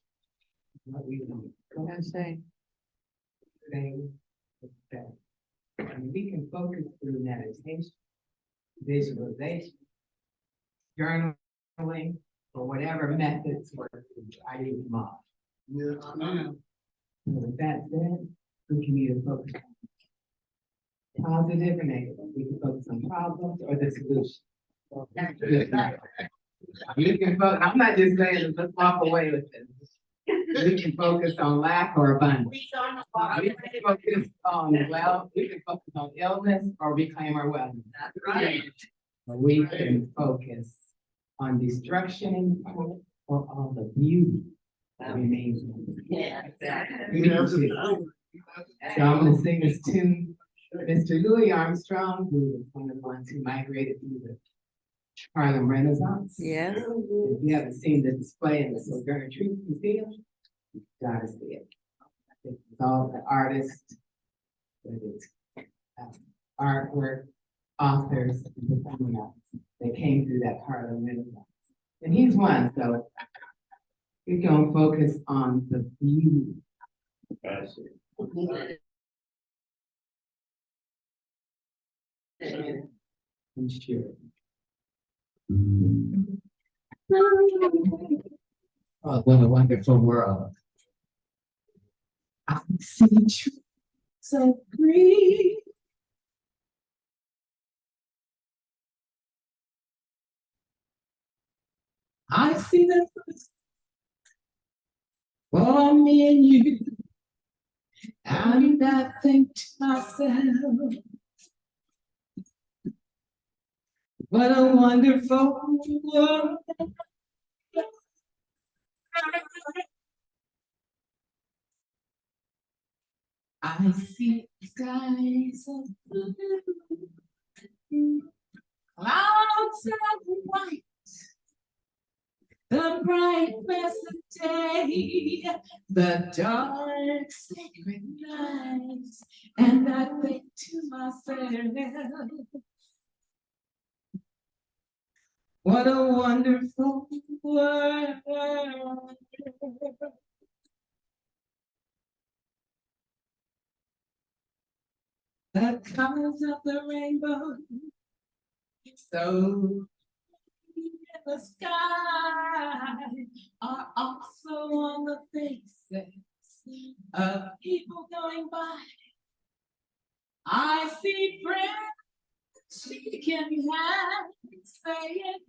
of What we do. Go ahead and say. And we can focus through meditation, visualization, journaling, or whatever methods work. I use them all. So with that said, we can either focus on positive or negative. We can focus on problems or the solution. You can focus, I'm not just saying, let's walk away with this. We can focus on lack or abundance. We can focus on wealth, we can focus on illness or reclaim our wellness. That's right. We can focus on destruction or all the beauty that remains. Yeah, exactly. We can do it. So I'm gonna sing this tune. Mr. Louis Armstrong, who was one of the ones who migrated through the Harlem Renaissance. Yes. If you haven't seen the display in the Sojourner Truth Museum, you've gotta see it. It's all the artists, whether it's artwork, authors, and performing arts that came through that Harlem Renaissance. And he's one, so we're gonna focus on the beauty. I'm sure. Oh, what a wonderful world. I see truth so green. I see the for me and you. And I think to myself, what a wonderful world. I see skies of blue, clouds of white, the bright blessed day, the dark sacred night, and I think to myself, what a wonderful world. The colors of the rainbow, so in the sky, are also on the faces of people going by. I see friends shaking hands, saying,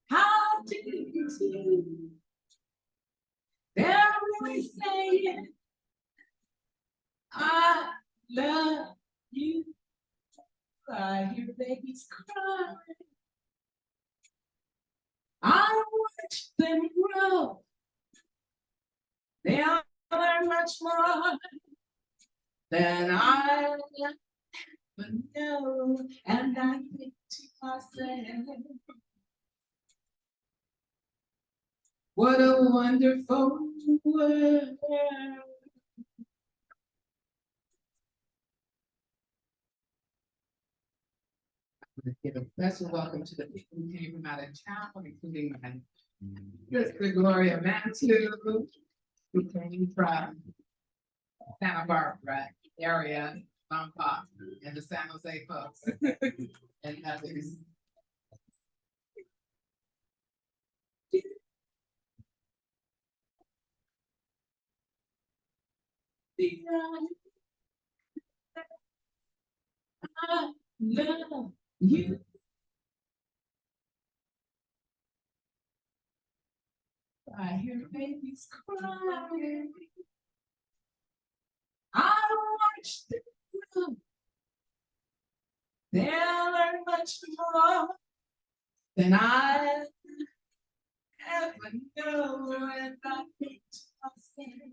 how do you do? They're really saying, I love you. I hear babies cry. I watch them grow. They'll learn much more than I ever know. And I think to myself, what a wonderful world. Give a special welcome to the people who came from out of town, including my sister Gloria Mantu, who came from Santa Barbara area, Lompoc, and the San Jose folks, and others. I love you. I hear babies cry. much they know. They'll learn much more than I ever know, and I think to myself,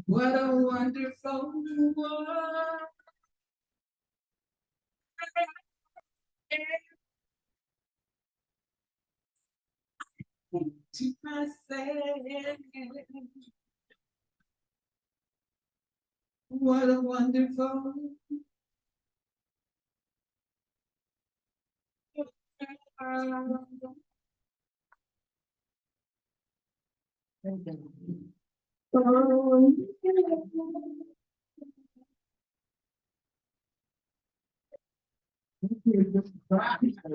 what a wonderful world. To myself, what a wonderful world.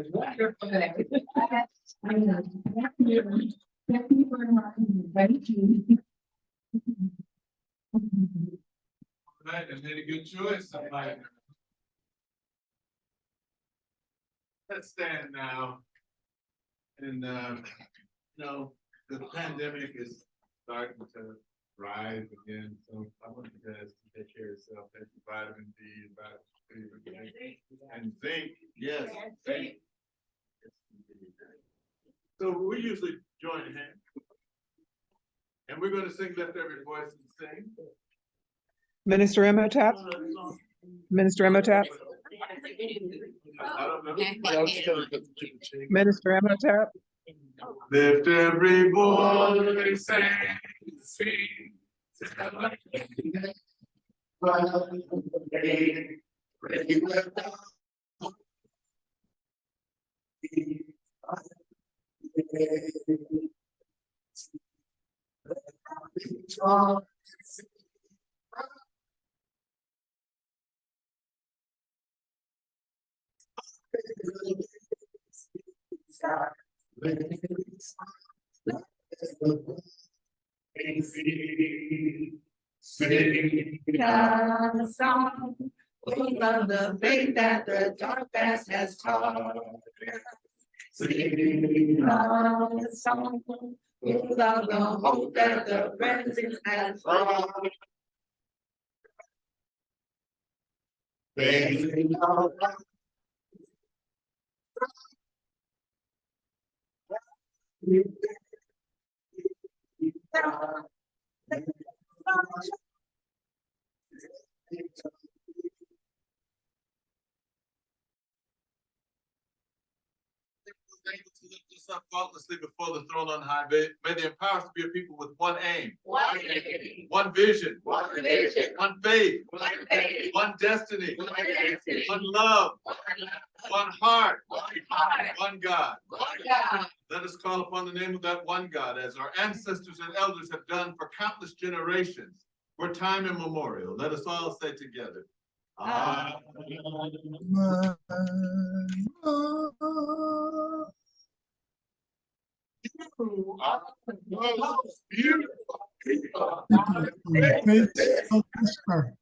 Wonderful day. Thank you. Right, and made a good choice, somebody. Let's stand now. And, you know, the pandemic is starting to rise again, so I want you guys to take care of yourself, take your vitamin D, vitamin C, and zinc, yes, zinc. So we usually join hands. And we're gonna sing Lift Every Voice and Sing. Minister Imhotep, Minister Imhotep, I don't know. Minister Imhotep. Lift every voice and sing. The song, we love the faith that the dark past has taught. Sing the song, we love the hope that the present has brought. Able to lift us up faultlessly before the throne on high. May they empower us to be a people with one aim, One name, one vision, one vision, one faith, one faith, one destiny, one destiny, one love, one love, one heart, one heart, one God. one God. Let us call upon the name of that one God, as our ancestors and elders have done for countless generations, for time immemorial. Let us all say together. Amen. You are the most beautiful people. Faith of the Spirit.